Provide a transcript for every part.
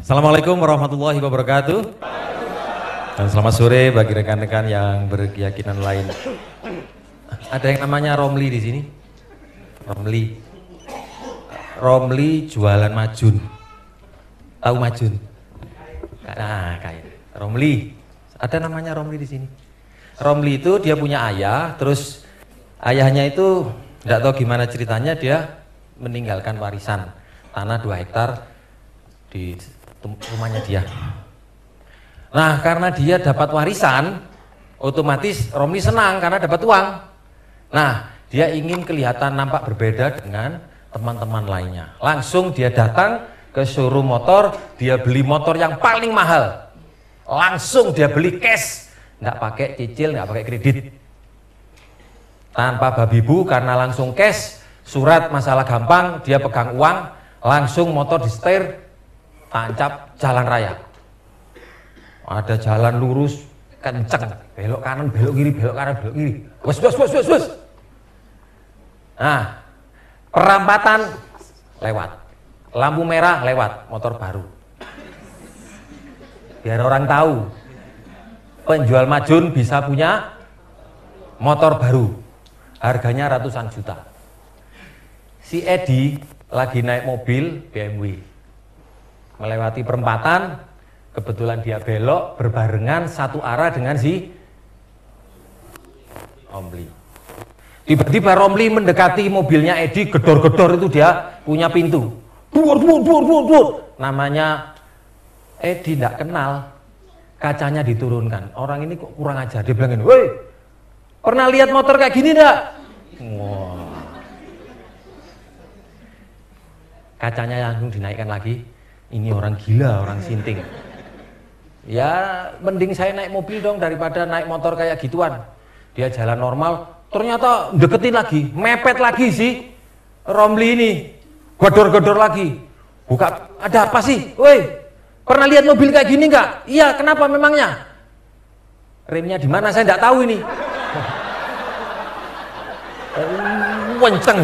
Assalamualaikum warahmatullahi wabarakatuh. Dan selamat sore bagi rekan-rekan yang berkeyakinan lain. Ada yang namanya Romli di sini. Romli jualan majun. Tahu majun? Nah, kayak Romli. Ada namanya Romli di sini. Romli itu dia punya ayah, terus ayahnya itu tidak tahu gimana ceritanya, dia meninggalkan warisan tanah 2 hektar di rumahnya dia. Nah, karena dia dapat warisan, otomatis Romli senang karena dapat uang. Nah, dia ingin kelihatan nampak berbeda dengan teman-teman lainnya. Langsung dia datang ke showroom motor, dia beli motor yang paling mahal. Langsung dia beli cash, nggak pakai cicil, nggak pakai kredit. Tanpa babi bu, karena langsung cash, surat masalah gampang, dia pegang uang, langsung motor di setir, tancap jalan raya. Ada jalan lurus, kenceng, belok kanan, belok kiri, belok kanan, belok kiri. Wes. Nah, perampatan lewat, lampu merah lewat, motor baru. Biar orang tahu, penjual majun bisa punya motor baru, harganya ratusan juta. Si Edi lagi naik mobil BMW, melewati perempatan, kebetulan dia belok berbarengan satu arah dengan si Romli. Tiba-tiba Romli mendekati mobilnya Edi, gedor-gedor, itu dia punya pintu. Bur. Namanya Edi tidak kenal, kacanya diturunkan. Orang ini kok kurang ajar, dia bilangin, "Woi, pernah lihat motor kayak gini enggak?" Wah. Kacanya langsung dinaikkan lagi. Ini orang gila, orang sinting. Ya mending saya naik mobil dong daripada naik motor kayak gituan. Dia jalan normal, ternyata deketin lagi, mepet lagi sih Romli ini, gedor-gedor lagi. Buka, ada apa sih? Woi, pernah lihat mobil kayak gini enggak? Iya, kenapa memangnya? Remnya di mana? Saya enggak tahu ini. Wenceng.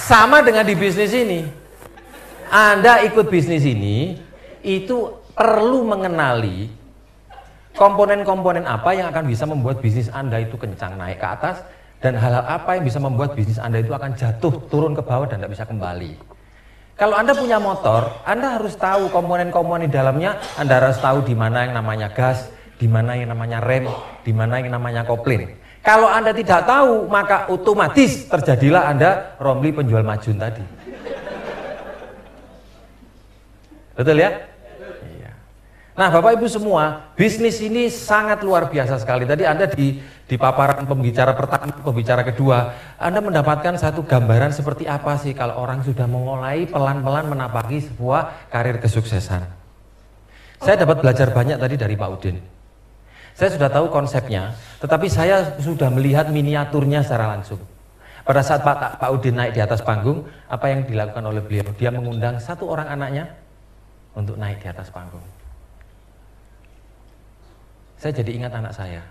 Sama dengan di bisnis ini. Anda ikut bisnis ini, itu perlu mengenali komponen-komponen apa yang akan bisa membuat bisnis Anda itu kencang naik ke atas, dan hal-hal apa yang bisa membuat bisnis Anda itu akan jatuh turun ke bawah dan tidak bisa kembali. Kalau Anda punya motor, Anda harus tahu komponen-komponen di dalamnya. Anda harus tahu di mana yang namanya gas, di mana yang namanya rem, di mana yang namanya kopling. Kalau Anda tidak tahu, maka otomatis terjadilah Anda Romli penjual majun tadi. Betul ya? Iya. Nah, Bapak Ibu semua, bisnis ini sangat luar biasa sekali. Tadi Anda di paparan pembicara pertama, pembicara kedua, Anda mendapatkan satu gambaran seperti apa sih kalau orang sudah mulai pelan-pelan menapaki sebuah karir kesuksesan. Saya dapat belajar banyak tadi dari Pak Udin. Saya sudah tahu konsepnya, tetapi saya sudah melihat miniaturnya secara langsung. Pada saat Pak Udin naik di atas panggung, apa yang dilakukan oleh beliau? Dia mengundang 1 orang anaknya untuk naik di atas panggung. Saya jadi ingat anak saya.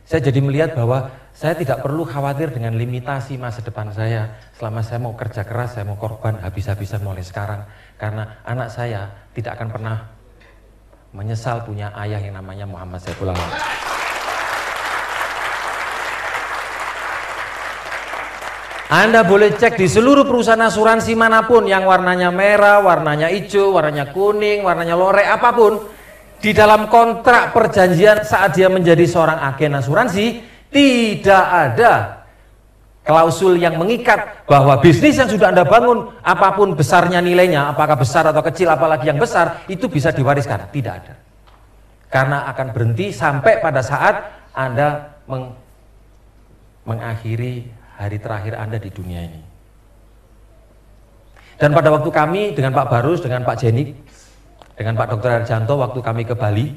Saya jadi melihat bahwa saya tidak perlu khawatir dengan limitasi masa depan saya. Selama saya mau kerja keras, saya mau korban habis-habisan mulai sekarang. Karena anak saya tidak akan pernah menyesal punya ayah yang namanya Muhammad Saiful Alam. Anda boleh cek di seluruh perusahaan asuransi manapun yang warnanya merah, warnanya hijau, warnanya kuning, warnanya lorek, apapun. Di dalam kontrak perjanjian saat dia menjadi seorang agen asuransi, tidak ada klausul yang mengikat bahwa bisnis yang sudah Anda bangun, apapun besarnya nilainya, apakah besar atau kecil, apalagi yang besar, itu bisa diwariskan. Tidak ada. Karena akan berhenti sampai pada saat Anda mengakhiri hari terakhir Anda di dunia ini. Dan pada waktu kami dengan Pak Barus, dengan Pak Jenik, dengan Pak Dr. Arjanto, waktu kami ke Bali,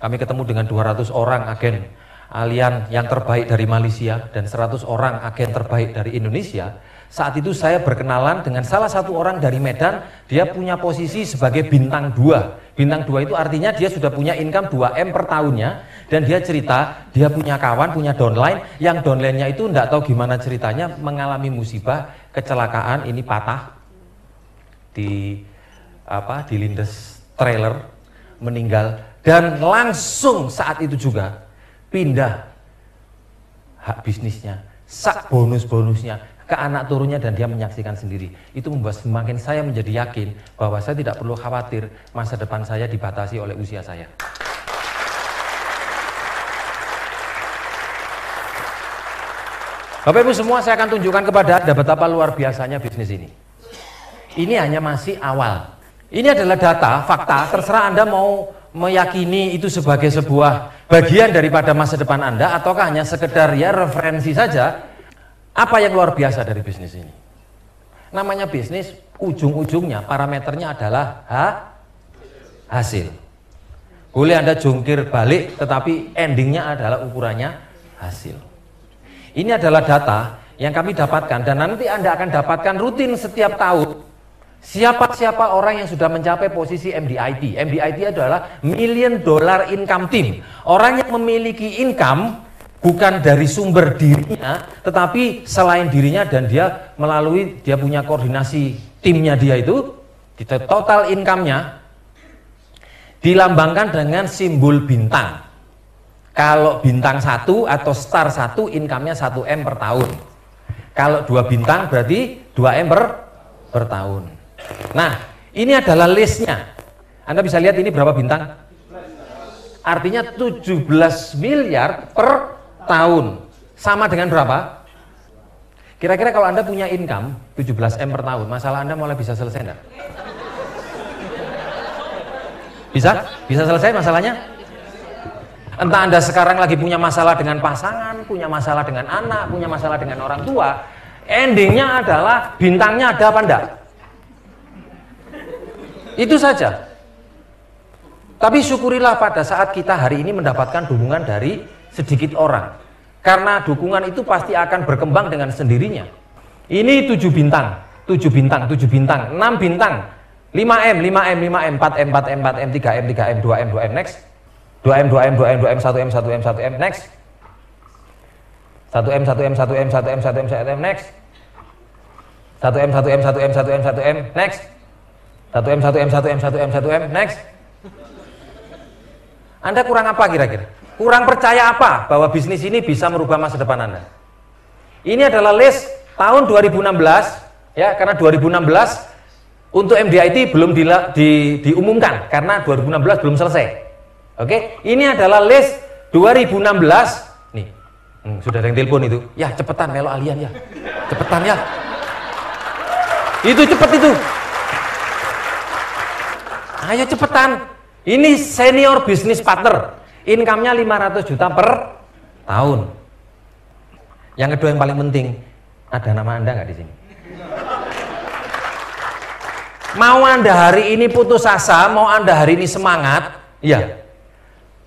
kami ketemu dengan 200 orang agen Alian yang terbaik dari Malaysia dan 100 orang agen terbaik dari Indonesia. Saat itu saya berkenalan dengan salah satu orang dari Medan, dia punya posisi sebagai bintang 2. Bintang 2 itu artinya dia sudah punya income 2M per tahunnya, dan dia cerita dia punya kawan, punya downline, yang downline-nya itu enggak tahu gimana ceritanya mengalami musibah, kecelakaan, ini patah di lindes trailer, meninggal, dan langsung saat itu juga pindah hak bisnisnya, sak bonus-bonusnya ke anak turunnya, dan dia menyaksikan sendiri. Itu membuat semakin saya menjadi yakin bahwa saya tidak perlu khawatir masa depan saya dibatasi oleh usia saya. Bapak Ibu semua, saya akan tunjukkan kepada Anda betapa luar biasanya bisnis ini. Ini hanya masih awal. Ini adalah data, fakta, terserah Anda mau meyakini itu sebagai sebuah bagian daripada masa depan Anda ataukah hanya sekedar ya referensi saja. Apa yang luar biasa dari bisnis ini? Namanya bisnis, ujung-ujungnya parameternya adalah hasil. Boleh Anda jungkir balik, tetapi endingnya adalah ukurannya hasil. Ini adalah data yang kami dapatkan, dan nanti Anda akan dapatkan rutin setiap tahun siapa-siapa orang yang sudah mencapai posisi MDIT. MDIT adalah Million Dollar Income Team. Orang yang memiliki income bukan dari sumber dirinya, tetapi selain dirinya, dan dia melalui, dia punya koordinasi timnya dia itu, total income-nya dilambangkan dengan simbol bintang. Kalau bintang 1 atau star 1, income-nya 1M per tahun. Kalau 2 bintang berarti 2M per tahun. Nah, ini adalah listnya. Anda bisa lihat ini berapa bintang? Artinya 17 miliar per tahun. Sama dengan berapa? Kira-kira kalau Anda punya income 17M per tahun, masalah Anda mulai bisa selesai enggak? Bisa? Bisa selesai masalahnya? Entah Anda sekarang lagi punya masalah dengan pasangan, punya masalah dengan anak, punya masalah dengan orang tua, endingnya adalah bintangnya ada apa enggak? Itu saja. Tapi syukurilah pada saat kita hari ini mendapatkan dukungan dari sedikit orang. Karena dukungan itu pasti akan berkembang dengan sendirinya. Ini 7 bintang, 7 bintang, 7 bintang, 6 bintang, 5M, 5M, 5M, 4M, 4M, 4M, 3M, 3M, 2M, 2M, next. 2M, 2M, 2M, 2M, 1M, 1M, 1M, next. 1M, 1M, 1M, 1M, 1M, 1M, next. 1M, 1M, 1M, 1M, 1M, next. 1M, 1M, 1M, 1M, 1M, next. Anda kurang apa kira-kira? Kurang percaya apa bahwa bisnis ini bisa merubah masa depan Anda? Ini adalah list tahun 2016, ya, karena 2016 untuk MDIT belum diumumkan karena 2016 belum selesai. Oke, ini adalah list 2016. Nih, sudah ada yang telepon itu. Ya, cepetan melo alian ya. Cepetan ya. Itu cepet itu. Ayo cepetan. Ini senior business partner. Income-nya 500 juta per tahun. Yang kedua yang paling penting, ada nama Anda nggak di sini? Mau Anda hari ini putus asa, mau Anda hari ini semangat, ya.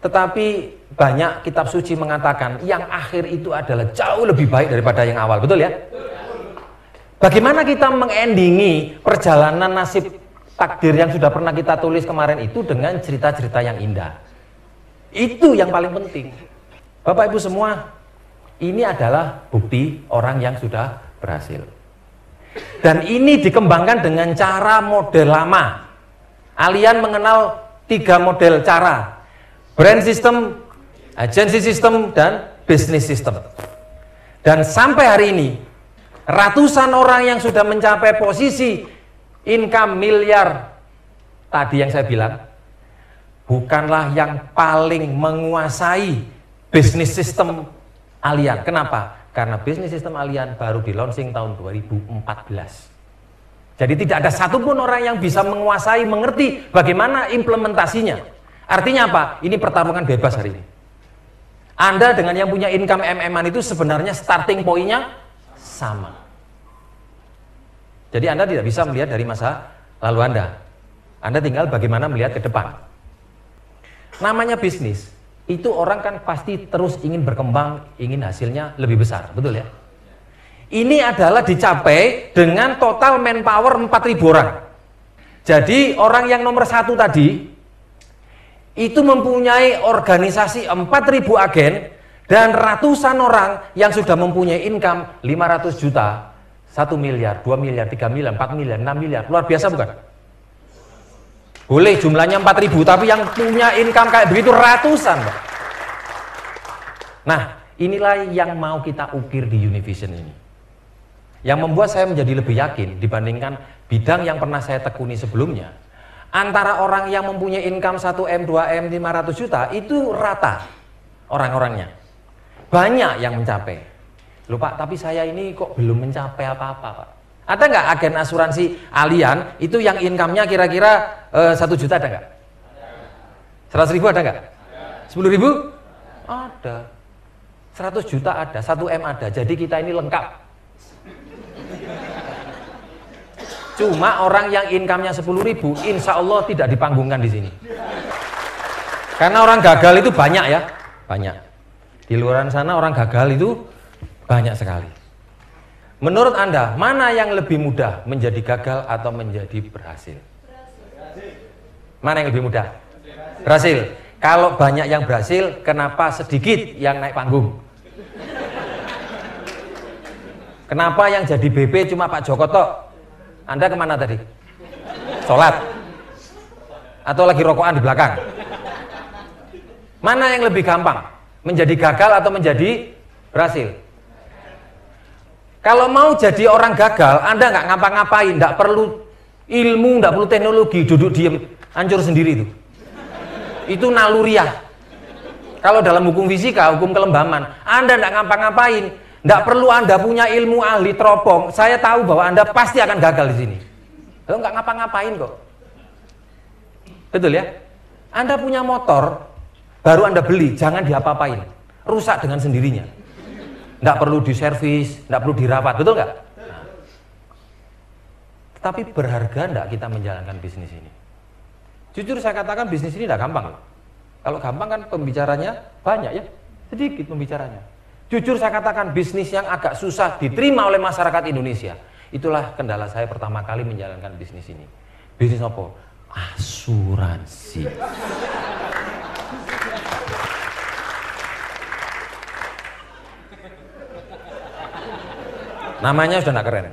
Tetapi banyak kitab suci mengatakan yang akhir itu adalah jauh lebih baik daripada yang awal, betul ya? Bagaimana kita mengendingi perjalanan nasib takdir yang sudah pernah kita tulis kemarin itu dengan cerita-cerita yang indah? Itu yang paling penting. Bapak Ibu semua, ini adalah bukti orang yang sudah berhasil. Dan ini dikembangkan dengan cara model lama. Alian mengenal 3 model cara: brand system, agency system, dan business system. Dan sampai hari ini, ratusan orang yang sudah mencapai posisi income miliar tadi yang saya bilang, bukanlah yang paling menguasai bisnis sistem Alian. Kenapa? Karena bisnis sistem Alian baru di launching tahun 2014. Jadi tidak ada satupun orang yang bisa menguasai, mengerti bagaimana implementasinya. Artinya apa? Ini pertarungan bebas hari ini. Anda dengan yang punya income MM-an itu sebenarnya starting point-nya sama. Jadi Anda tidak bisa melihat dari masa lalu Anda. Anda tinggal bagaimana melihat ke depan. Namanya bisnis, itu orang kan pasti terus ingin berkembang, ingin hasilnya lebih besar, betul ya? Ini adalah dicapai dengan total manpower 4.000 orang. Jadi orang yang nomor 1 tadi itu mempunyai organisasi 4.000 agen dan ratusan orang yang sudah mempunyai income 500 juta, 1 miliar, 2 miliar, 3 miliar, 4 miliar, 6 miliar. Luar biasa bukan? Boleh jumlahnya 4.000, tapi yang punya income kayak begitu ratusan, Pak. Nah, inilah yang mau kita ukir di Univision ini. Yang membuat saya menjadi lebih yakin dibandingkan bidang yang pernah saya tekuni sebelumnya. Antara orang yang mempunyai income 1M, 2M, 500 juta itu rata orang-orangnya. Banyak yang mencapai. Loh Pak, tapi saya ini kok belum mencapai apa-apa Pak. Ada nggak agen asuransi Allianz itu yang income-nya kira-kira 1 juta ada nggak? 100.000 ada nggak? 10.000? Ada. 100 juta ada, 1M ada. Jadi kita ini lengkap. Cuma orang yang income-nya 10.000, insya Allah tidak dipanggungkan di sini. Karena orang gagal itu banyak ya, banyak. Di luar sana orang gagal itu banyak sekali. Menurut Anda, mana yang lebih mudah menjadi gagal atau menjadi berhasil? Mana yang lebih mudah? Berhasil. Kalau banyak yang berhasil, kenapa sedikit yang naik panggung? Kenapa yang jadi BB cuma Pak Joko tok? Anda kemana tadi? Sholat? Atau lagi rokokan di belakang? Mana yang lebih gampang? Menjadi gagal atau menjadi berhasil? Kalau mau jadi orang gagal, Anda nggak ngapa-ngapain, nggak perlu ilmu, nggak perlu teknologi, duduk diem, hancur sendiri itu. Itu naluriah. Kalau dalam hukum fisika, hukum kelembaman, Anda nggak ngapa-ngapain. Nggak perlu Anda punya ilmu ahli teropong. Saya tahu bahwa Anda pasti akan gagal di sini. Lo nggak ngapa-ngapain kok. Betul ya? Anda punya motor, baru Anda beli, jangan diapa-apain. Rusak dengan sendirinya. Nggak perlu diservis, nggak perlu dirawat, betul nggak? Nah. Tapi berharga nggak kita menjalankan bisnis ini? Jujur saya katakan bisnis ini nggak gampang. Kalau gampang kan pembicaranya banyak ya, sedikit pembicaranya. Jujur saya katakan bisnis yang agak susah diterima oleh masyarakat Indonesia. Itulah kendala saya pertama kali menjalankan bisnis ini. Bisnis apa? Asuransi. Namanya sudah tidak keren.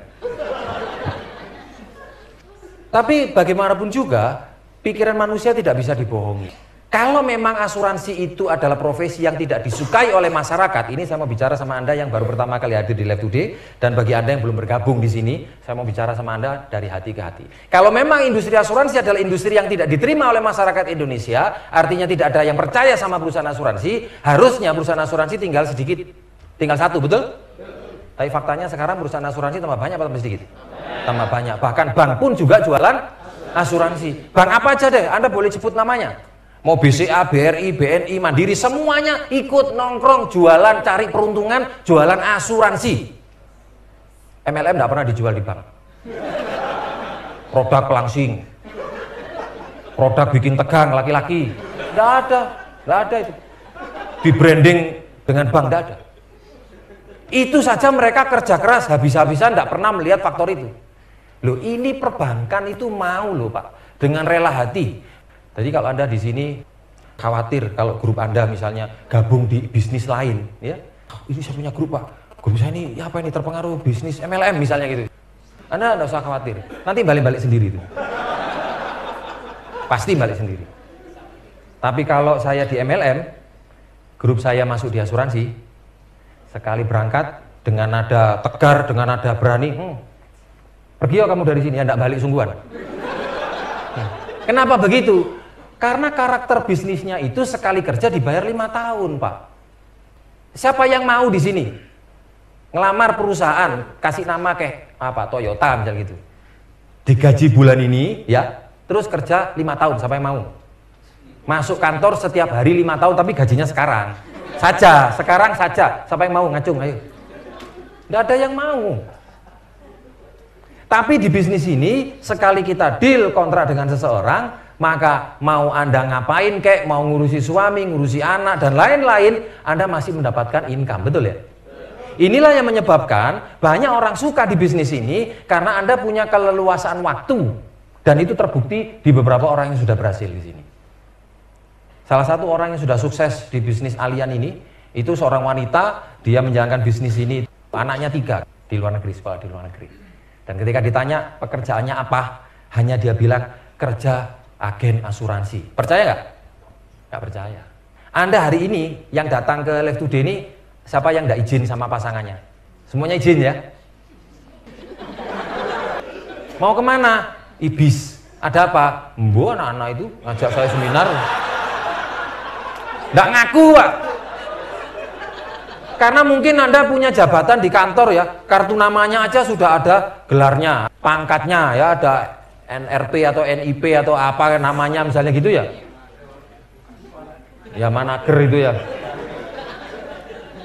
Tapi bagaimanapun juga, pikiran manusia tidak bisa dibohongi. Kalau memang asuransi itu adalah profesi yang tidak disukai oleh masyarakat, ini saya mau bicara sama Anda yang baru pertama kali hadir di Live Today, dan bagi Anda yang belum bergabung di sini, saya mau bicara sama Anda dari hati ke hati. Kalau memang industri asuransi adalah industri yang tidak diterima oleh masyarakat Indonesia, artinya tidak ada yang percaya sama perusahaan asuransi, harusnya perusahaan asuransi tinggal sedikit, tinggal satu, betul? Tapi faktanya sekarang perusahaan asuransi tambah banyak atau tambah sedikit? Tambah banyak. Bahkan bank pun juga jualan asuransi. Bank apa aja deh, Anda boleh sebut namanya. Mau BCA, BRI, BNI, Mandiri, semuanya ikut nongkrong jualan, cari peruntungan, jualan asuransi. MLM tidak pernah dijual di bank. Produk pelangsing, produk bikin tegang laki-laki, tidak ada itu. Di branding dengan bank tidak ada. Itu saja mereka kerja keras habis-habisan, tidak pernah melihat faktor itu. Loh, ini perbankan itu mau loh Pak, dengan rela hati. Jadi kalau Anda di sini khawatir kalau grup Anda misalnya gabung di bisnis lain, ya, ini saya punya grup Pak, grup saya ini ya apa ini terpengaruh bisnis MLM misalnya gitu. Anda tidak usah khawatir, nanti balik-balik sendiri itu. Pasti balik sendiri. Tapi kalau saya di MLM, grup saya masuk di asuransi, sekali berangkat dengan nada tegar, dengan nada berani, pergi ya kamu dari sini, ya tidak balik sungguhan. Kenapa begitu? Karena karakter bisnisnya itu sekali kerja dibayar 5 tahun, Pak. Siapa yang mau di sini? Ngelamar perusahaan, kasih nama kayak apa, Toyota misalnya gitu. Digaji bulan ini, ya, terus kerja 5 tahun, siapa yang mau? Masuk kantor setiap hari 5 tahun, tapi gajinya sekarang saja, siapa yang mau? Ngacung, ayo. Nggak ada yang mau. Tapi di bisnis ini, sekali kita deal kontrak dengan seseorang, Maka mau Anda ngapain kek, mau ngurusi suami, ngurusi anak, dan lain-lain, Anda masih mendapatkan income, betul ya? Inilah yang menyebabkan banyak orang suka di bisnis ini karena Anda punya keleluasaan waktu. Dan itu terbukti di beberapa orang yang sudah berhasil di sini. Salah satu orang yang sudah sukses di bisnis Allianz ini, itu seorang wanita, dia menjalankan bisnis ini, anaknya 3 di luar negeri, sekolah di luar negeri. Dan ketika ditanya pekerjaannya apa, hanya dia bilang kerja agen asuransi. Percaya nggak? Nggak percaya. Anda hari ini yang datang ke Live Today ini, siapa yang nggak izin sama pasangannya? Semuanya izin ya? Mau kemana? Ibis. Ada apa? Mbok anak-anak itu ngajak saya seminar. Nggak ngaku, Pak. Karena mungkin Anda punya jabatan di kantor ya, kartu namanya aja sudah ada gelarnya, pangkatnya ya, ada NRP atau NIP atau apa namanya misalnya gitu ya. Ya manager itu ya.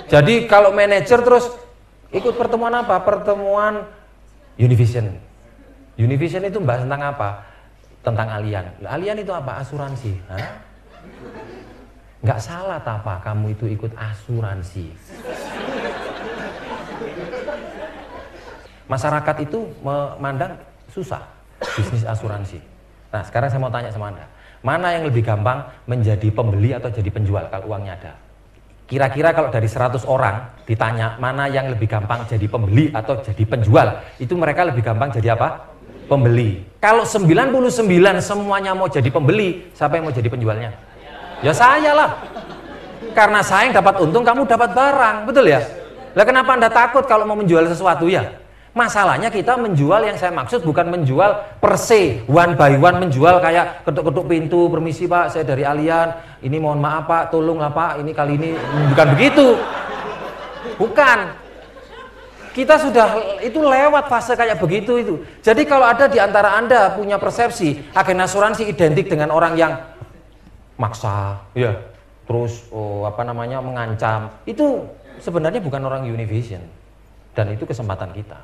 Jadi kalau manajer terus ikut pertemuan apa? Pertemuan Univision. Univision itu bahas tentang apa? Tentang Allianz. Allianz itu apa? Asuransi. Hah? Nggak salah apa kamu itu ikut asuransi. Masyarakat itu memandang susah bisnis asuransi. Nah sekarang saya mau tanya sama Anda, mana yang lebih gampang menjadi pembeli atau jadi penjual kalau uangnya ada? Kira-kira kalau dari 100 orang ditanya mana yang lebih gampang jadi pembeli atau jadi penjual, itu mereka lebih gampang jadi apa? Pembeli. Kalau 99 semuanya mau jadi pembeli, siapa yang mau jadi penjualnya? Ya saya lah. Karena saya yang dapat untung, kamu dapat barang, betul ya? Lah kenapa Anda takut kalau mau menjual sesuatu ya? Masalahnya kita menjual, yang saya maksud bukan menjual per se, one by one menjual kayak ketuk-ketuk pintu, permisi Pak, saya dari Allianz, ini mohon maaf Pak, tolonglah Pak, ini kali ini, bukan begitu. Bukan. Kita sudah, itu lewat fase kayak begitu itu. Jadi kalau ada di antara Anda punya persepsi, agen asuransi identik dengan orang yang maksa, ya, terus mengancam, itu sebenarnya bukan orang Univision. Dan itu kesempatan kita.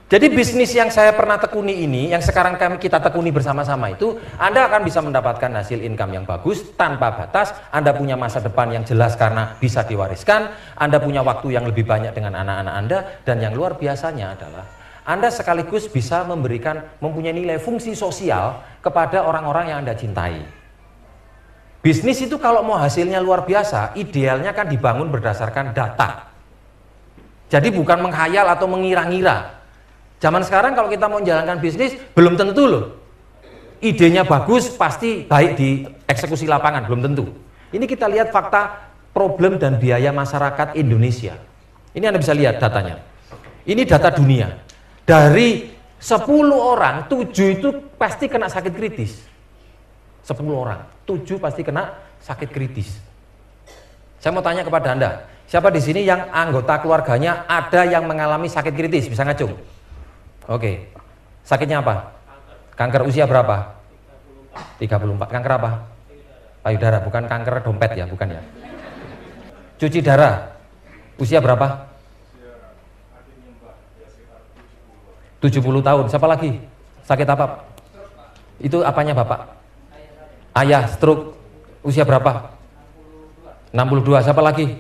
Jadi bisnis yang saya pernah tekuni ini, yang sekarang kita tekuni bersama-sama itu, Anda akan bisa mendapatkan hasil income yang bagus, tanpa batas, Anda punya masa depan yang jelas karena bisa diwariskan, Anda punya waktu yang lebih banyak dengan anak-anak Anda, dan yang luar biasanya adalah, Anda sekaligus bisa mempunyai nilai fungsi sosial kepada orang-orang yang Anda cintai. Bisnis itu kalau mau hasilnya luar biasa, idealnya kan dibangun berdasarkan data. Jadi bukan menghayal atau mengira-ngira. Zaman sekarang kalau kita mau menjalankan bisnis, belum tentu loh. Idenya bagus, pasti baik di eksekusi lapangan, belum tentu. Ini kita lihat fakta problem dan biaya masyarakat Indonesia. Ini Anda bisa lihat datanya. Ini data dunia. Dari 10 orang, 7 itu pasti kena sakit kritis. 10 orang, 7 pasti kena sakit kritis. Saya mau tanya kepada Anda, siapa di sini yang anggota keluarganya ada yang mengalami sakit kritis? Bisa ngacung? Oke. Sakitnya apa? Kanker usia berapa? 34. Kanker apa? Payudara, bukan kanker dompet ya, bukan ya. Cuci darah. Usia berapa? 70 tahun. Siapa lagi? Sakit apa? Itu apanya Bapak? Ayah, stroke. Usia berapa? 62. Siapa lagi?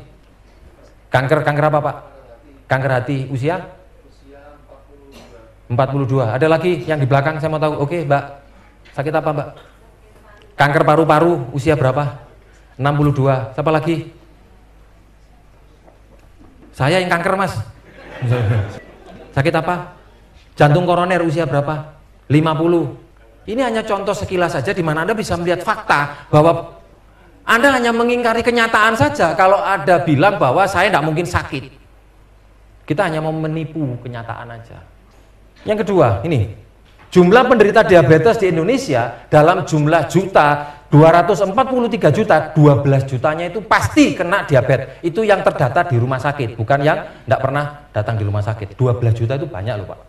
Kanker apa Pak? Kanker hati. Usia 42. Ada lagi yang di belakang, saya mau tahu. Oke Mbak, sakit apa Mbak? Kanker paru-paru. Usia berapa? 62. Siapa lagi? Saya yang kanker Mas. Sakit apa? Jantung koroner. Usia berapa? 50. Ini hanya contoh sekilas saja di mana Anda bisa melihat fakta bahwa Anda hanya mengingkari kenyataan saja kalau ada bilang bahwa saya tidak mungkin sakit. Kita hanya mau menipu kenyataan aja. Yang kedua, ini jumlah penderita diabetes di Indonesia dalam jumlah juta 243 juta, 12 jutanya itu pasti kena diabetes. Itu yang terdata di rumah sakit, bukan yang tidak pernah datang di rumah sakit. 12 juta itu banyak loh Pak.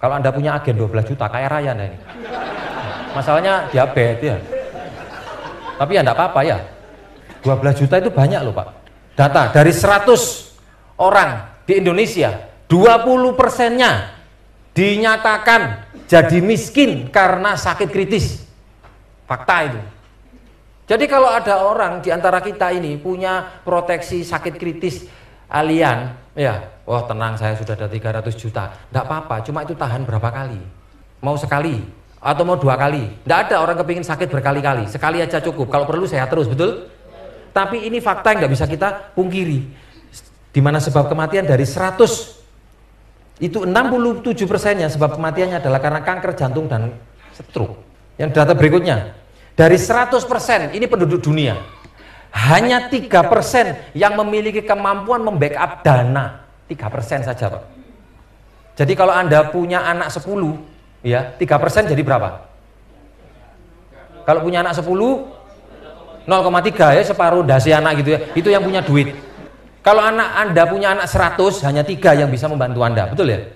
Kalau Anda punya agen 12 juta, kaya raya Anda ini. Masalahnya diabetes ya. Tapi ya tidak apa-apa ya. 12 juta itu banyak loh Pak. Data dari 100 orang di Indonesia, 20%-nya dinyatakan jadi miskin karena sakit kritis. Fakta itu. Jadi kalau ada orang di antara kita ini punya proteksi sakit kritis alien, ya, wah tenang saya sudah ada 300 juta. Enggak apa-apa, cuma itu tahan berapa kali? Mau sekali atau mau 2 kali? Enggak ada orang kepingin sakit berkali-kali. Sekali aja cukup. Kalau perlu sehat terus, betul? Tapi ini fakta yang nggak bisa kita pungkiri. Di mana sebab kematian dari 100 itu 67%-nya sebab kematiannya adalah karena kanker jantung dan stroke. Yang data berikutnya, dari 100% ini penduduk dunia, hanya 3% yang memiliki kemampuan membackup dana. 3% saja, Pak. Jadi kalau Anda punya anak 10, ya 3% jadi berapa? Kalau punya anak 10, 0,3 ya, separuh dasi anak gitu ya, itu yang punya duit. Kalau Anda punya anak 100, hanya 3 yang bisa membantu Anda, betul ya?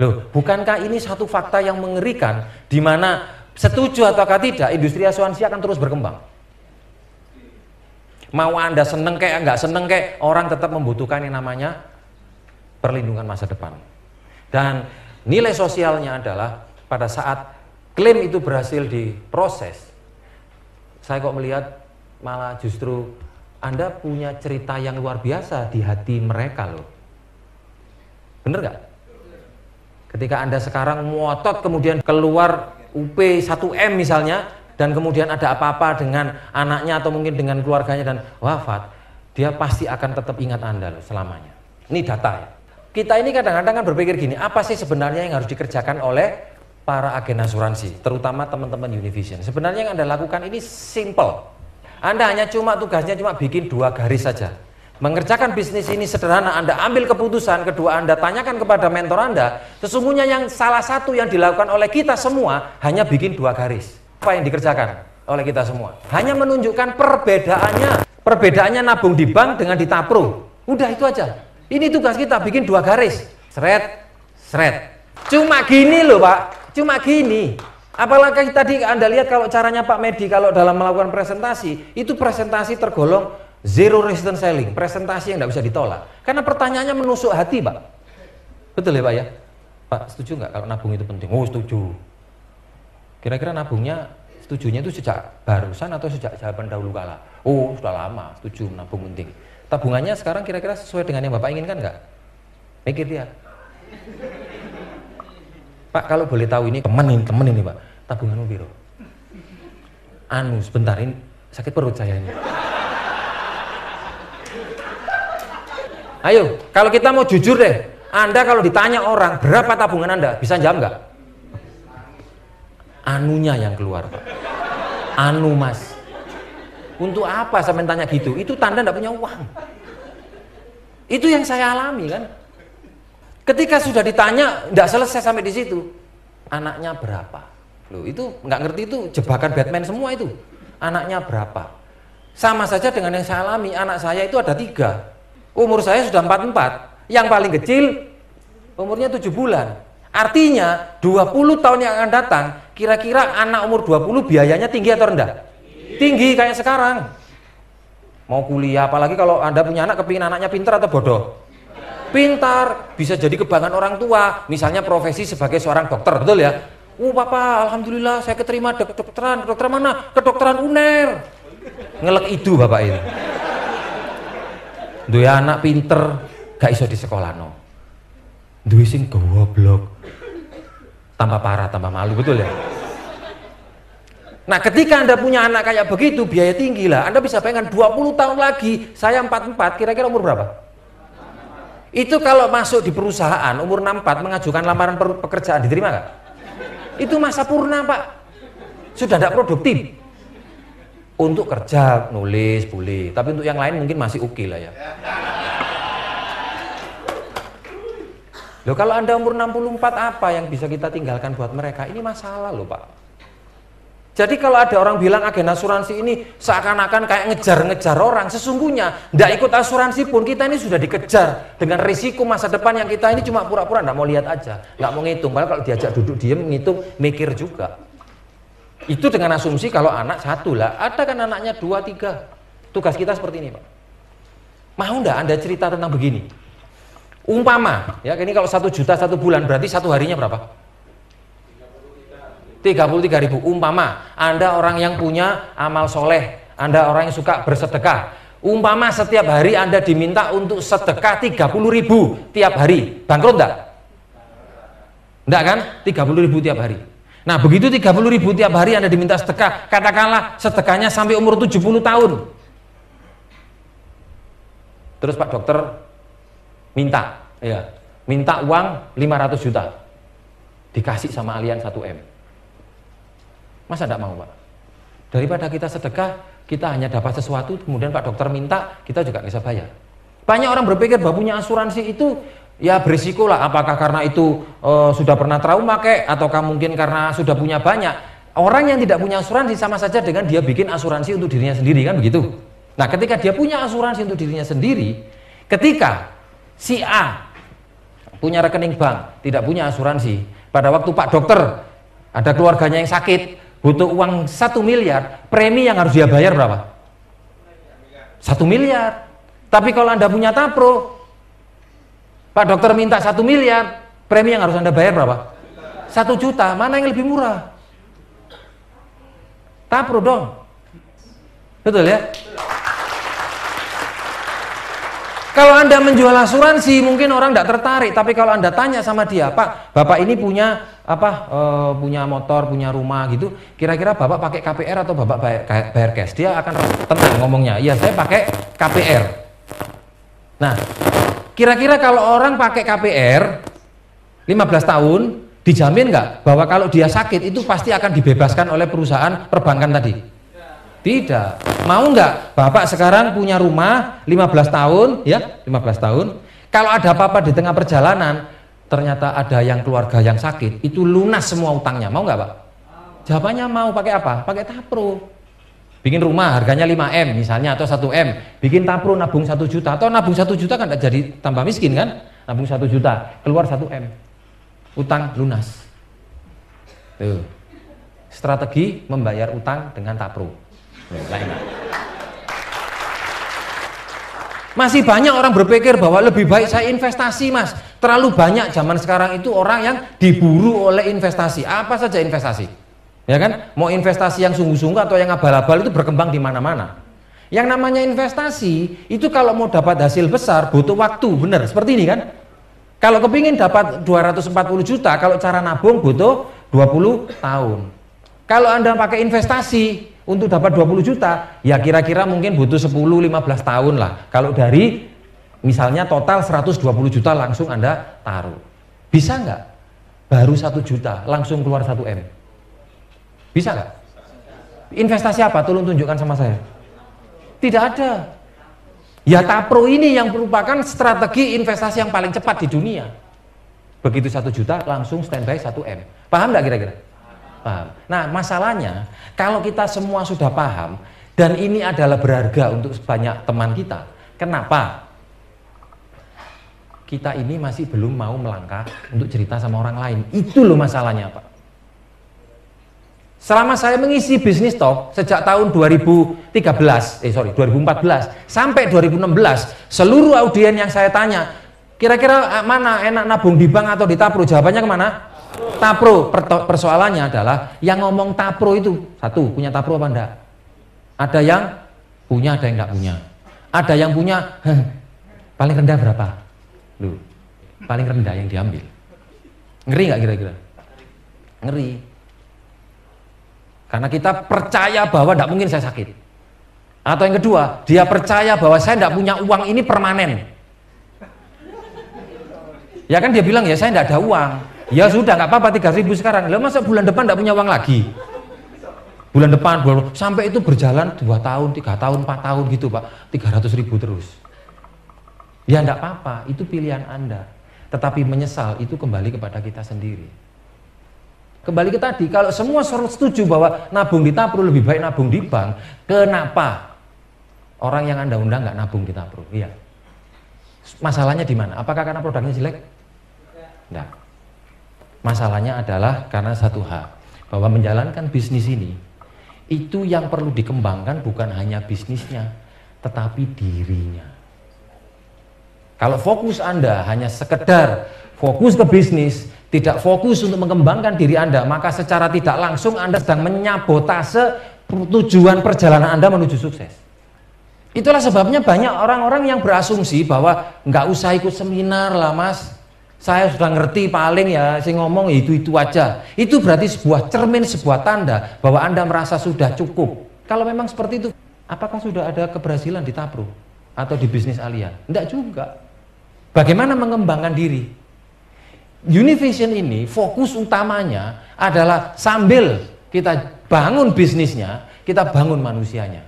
Loh, bukankah ini satu fakta yang mengerikan, di mana setuju ataukah tidak, industri asuransi akan terus berkembang. Mau Anda seneng kayak nggak seneng kayak, orang tetap membutuhkan yang namanya perlindungan masa depan. Dan nilai sosialnya adalah pada saat klaim itu berhasil diproses, saya kok melihat malah justru Anda punya cerita yang luar biasa di hati mereka loh. Bener gak? Ketika Anda sekarang ngotot kemudian keluar UP 1M misalnya, dan kemudian ada apa-apa dengan anaknya atau mungkin dengan keluarganya dan wafat, dia pasti akan tetap ingat Anda loh selamanya. Ini data ya. Kita ini kadang-kadang kan berpikir gini, apa sih sebenarnya yang harus dikerjakan oleh para agen asuransi, terutama teman-teman Univision. Sebenarnya yang Anda lakukan ini simple. Anda hanya tugasnya cuma bikin 2 garis saja. Mengerjakan bisnis ini sederhana, Anda ambil keputusan, kedua Anda tanyakan kepada mentor Anda, sesungguhnya yang salah satu yang dilakukan oleh kita semua hanya bikin 2 garis. Apa yang dikerjakan oleh kita semua? Hanya menunjukkan perbedaannya. Perbedaannya nabung di bank dengan di tapro. Udah itu aja. Ini tugas kita, bikin 2 garis. Seret, seret. Cuma gini loh Pak, cuma gini. Apalagi tadi Anda lihat kalau caranya Pak Medi kalau dalam melakukan presentasi, itu presentasi tergolong zero resistance selling, presentasi yang tidak bisa ditolak. Karena pertanyaannya menusuk hati Pak. Betul ya Pak ya? Pak setuju nggak kalau nabung itu penting? Oh setuju. Kira-kira nabungnya, setujunya itu sejak barusan atau sejak zaman dahulu kala? Oh sudah lama, setuju nabung penting. Tabungannya sekarang kira-kira sesuai dengan yang Bapak inginkan nggak? Mikir dia. Pak kalau boleh tahu ini temen ini Pak. Tabunganmu biro. Sebentar ini sakit perut saya ini. Ayo, kalau kita mau jujur deh, Anda kalau ditanya orang berapa tabungan Anda, bisa jawab nggak? Anunya yang keluar Pak. Anu Mas. Untuk apa sampai tanya gitu? Itu tanda nggak punya uang. Itu yang saya alami kan. Ketika sudah ditanya, nggak selesai sampai di situ. Anaknya berapa? Loh, itu nggak ngerti, itu jebakan Batman semua itu. Anaknya berapa? Sama saja dengan yang saya alami. Anak saya itu ada 3. Umur saya sudah 44. Yang paling kecil umurnya 7 bulan. Artinya 20 tahun yang akan datang, kira-kira anak umur 20 biayanya tinggi atau rendah? Tinggi kayak sekarang. Mau kuliah, apalagi kalau Anda punya anak, kepingin anaknya pintar atau bodoh? Pintar, bisa jadi kebanggaan orang tua. Misalnya profesi sebagai seorang dokter, betul ya? Papa, alhamdulillah saya keterima kedokteran. Kedokteran mana? Kedokteran UNER. Ngelek itu bapak itu. Duwe anak pinter, gak iso di sekolah no. Duwe sing goblok. Tambah parah, tambah malu, betul ya? Nah ketika Anda punya anak kayak begitu, biaya tinggi lah. Anda bisa bayangkan 20 tahun lagi, saya 44, kira-kira umur berapa? Itu kalau masuk di perusahaan, umur 64, mengajukan lamaran pekerjaan, diterima nggak? Itu masa purna Pak. Sudah tidak produktif. Untuk kerja, nulis, boleh. Tapi untuk yang lain mungkin masih oke lah ya. Loh kalau Anda umur 64, apa yang bisa kita tinggalkan buat mereka? Ini masalah loh Pak. Jadi kalau ada orang bilang agen asuransi ini seakan-akan kayak ngejar-ngejar orang, sesungguhnya tidak ikut asuransi pun kita ini sudah dikejar dengan risiko masa depan yang kita ini cuma pura-pura nggak mau lihat aja, nggak mau ngitung. Padahal kalau diajak duduk diem ngitung, mikir juga. Itu dengan asumsi kalau anak 1 lah, ada kan anaknya 2, 3. Tugas kita seperti ini Pak. Mau nggak Anda cerita tentang begini? Umpama, ya ini kalau 1 juta 1 bulan berarti 1 harinya berapa? 33.000. Umpama Anda orang yang punya amal soleh, Anda orang yang suka bersedekah. Umpama setiap hari Anda diminta untuk sedekah 30.000 tiap hari. Bangkrut enggak? Enggak kan? 30.000 tiap hari. Nah, begitu 30.000 tiap hari Anda diminta sedekah, katakanlah sedekahnya sampai umur 70 tahun. Terus Pak dokter minta uang 500 juta. Dikasih sama Allianz 1M. Masa enggak mau, Pak? Daripada kita sedekah, kita hanya dapat sesuatu, kemudian Pak dokter minta, kita juga bisa bayar. Banyak orang berpikir bahwa punya asuransi itu ya berisiko lah, apakah karena itu sudah pernah trauma ataukah mungkin karena sudah punya banyak. Orang yang tidak punya asuransi sama saja dengan dia bikin asuransi untuk dirinya sendiri, kan begitu. Nah, ketika dia punya asuransi untuk dirinya sendiri, ketika si A punya rekening bank, tidak punya asuransi, pada waktu Pak dokter ada keluarganya yang sakit, butuh uang 1 miliar, premi yang harus dia bayar berapa? 1 miliar. Tapi kalau Anda punya Tapro, Pak dokter minta 1 miliar, premi yang harus Anda bayar berapa? 1 juta. Mana yang lebih murah? Tapro dong. Betul ya? Kalau Anda menjual asuransi, mungkin orang tidak tertarik. Tapi kalau Anda tanya sama dia, Pak, Bapak ini punya punya motor, punya rumah gitu. Kira-kira Bapak pakai KPR atau Bapak bayar cash? Dia akan tenang ngomongnya. Iya, saya pakai KPR. Nah, kira-kira kalau orang pakai KPR 15 tahun, dijamin nggak bahwa kalau dia sakit itu pasti akan dibebaskan oleh perusahaan perbankan tadi? Tidak. Mau nggak Bapak sekarang punya rumah 15 tahun, ya 15 tahun. Kalau ada apa-apa di tengah perjalanan, ternyata ada yang keluarga yang sakit, itu lunas semua utangnya. Mau nggak Pak? Jawabannya mau. Pakai apa? Pakai Tapro. Bikin rumah harganya 5M misalnya atau 1M, bikin Tapro nabung 1 juta atau nabung 1 juta kan tidak jadi tambah miskin kan? Nabung 1 juta, keluar 1M. Utang lunas. Tuh. Strategi membayar utang dengan Tapro. Masih banyak orang berpikir bahwa lebih baik saya investasi, Mas. Terlalu banyak zaman sekarang itu orang yang diburu oleh investasi. Apa saja investasi? Ya kan? Mau investasi yang sungguh-sungguh atau yang abal-abal itu berkembang di mana-mana. Yang namanya investasi itu kalau mau dapat hasil besar butuh waktu, benar seperti ini kan? Kalau kepingin dapat 240 juta, kalau cara nabung butuh 20 tahun. Kalau Anda pakai investasi untuk dapat 20 juta, ya kira-kira mungkin butuh 10-15 tahun lah. Kalau dari misalnya total 120 juta langsung Anda taruh. Bisa nggak? Baru 1 juta langsung keluar 1M. Bisa nggak? Investasi apa? Tolong tunjukkan sama saya. Tidak ada. Ya Tapro ini yang merupakan strategi investasi yang paling cepat di dunia. Begitu 1 juta langsung standby 1M. Paham nggak kira-kira? Paham. Nah, masalahnya kalau kita semua sudah paham dan ini adalah berharga untuk banyak teman kita, kenapa kita ini masih belum mau melangkah untuk cerita sama orang lain? Itu loh masalahnya, Pak. Selama saya mengisi bisnis talk sejak tahun 2014 sampai 2016, seluruh audien yang saya tanya, kira-kira mana enak nabung di bank atau di Tapro? Jawabannya kemana? Tapro. Persoalannya adalah yang ngomong Tapro itu satu, punya Tapro apa enggak? Ada yang punya, ada yang enggak punya. Ada yang punya, paling rendah berapa? Loh, paling rendah yang diambil. Ngeri nggak kira-kira? Ngeri. Karena kita percaya bahwa enggak mungkin saya sakit. Atau yang kedua, dia percaya bahwa saya enggak punya uang ini permanen. Ya kan dia bilang ya saya enggak ada uang. Ya sudah nggak apa-apa 3.000 sekarang. Lah masa bulan depan nggak punya uang lagi? Bulan depan sampai itu berjalan 2 tahun, 3 tahun, 4 tahun gitu Pak, 300.000 terus. Ya nggak apa-apa, itu pilihan Anda. Tetapi menyesal itu kembali kepada kita sendiri. Kembali ke tadi, kalau semua setuju bahwa nabung di Tapro lebih baik nabung di bank, kenapa orang yang Anda undang nggak nabung di Tapro? Iya. Masalahnya di mana? Apakah karena produknya jelek? Enggak. Masalahnya adalah karena satu hal, bahwa menjalankan bisnis ini itu yang perlu dikembangkan bukan hanya bisnisnya tetapi dirinya. Kalau fokus Anda hanya sekedar fokus ke bisnis, tidak fokus untuk mengembangkan diri Anda, maka secara tidak langsung Anda sedang menyabotase tujuan perjalanan Anda menuju sukses. Itulah sebabnya banyak orang-orang yang berasumsi bahwa nggak usah ikut seminar lah mas, saya sudah ngerti paling ya, saya ngomong itu aja. Itu berarti sebuah cermin, sebuah tanda bahwa Anda merasa sudah cukup. Kalau memang seperti itu, apakah sudah ada keberhasilan di Tapro atau di bisnis Alia? Enggak juga. Bagaimana mengembangkan diri? Univision ini fokus utamanya adalah sambil kita bangun bisnisnya, kita bangun manusianya.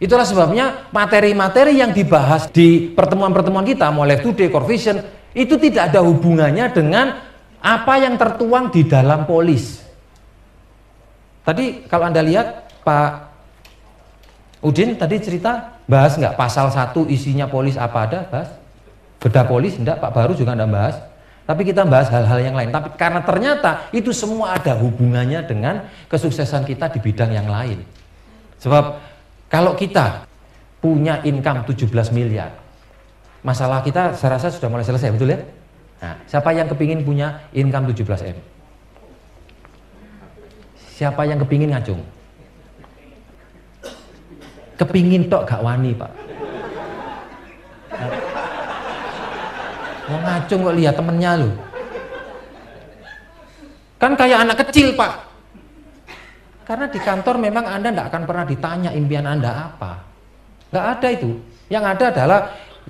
Itulah sebabnya materi-materi yang dibahas di pertemuan-pertemuan kita, mau Live Today, Core Vision, itu tidak ada hubungannya dengan apa yang tertuang di dalam polis. Tadi kalau Anda lihat Pak Udin tadi cerita, bahas nggak pasal 1 isinya polis apa ada? Bahas? Bedah polis? Enggak, Pak Baru juga Anda bahas. Tapi kita bahas hal-hal yang lain. Tapi karena ternyata itu semua ada hubungannya dengan kesuksesan kita di bidang yang lain. Sebab kalau kita punya income 17 miliar, masalah kita saya rasa sudah mulai selesai, betul ya? Nah, siapa yang kepingin punya income 17 M? Siapa yang kepingin ngacung? Kepingin tok gak wani, Pak. Mau ngacung kok lihat temennya loh. Kan kayak anak kecil Pak. Karena di kantor memang Anda tidak akan pernah ditanya impian Anda apa. Nggak ada itu. Yang ada adalah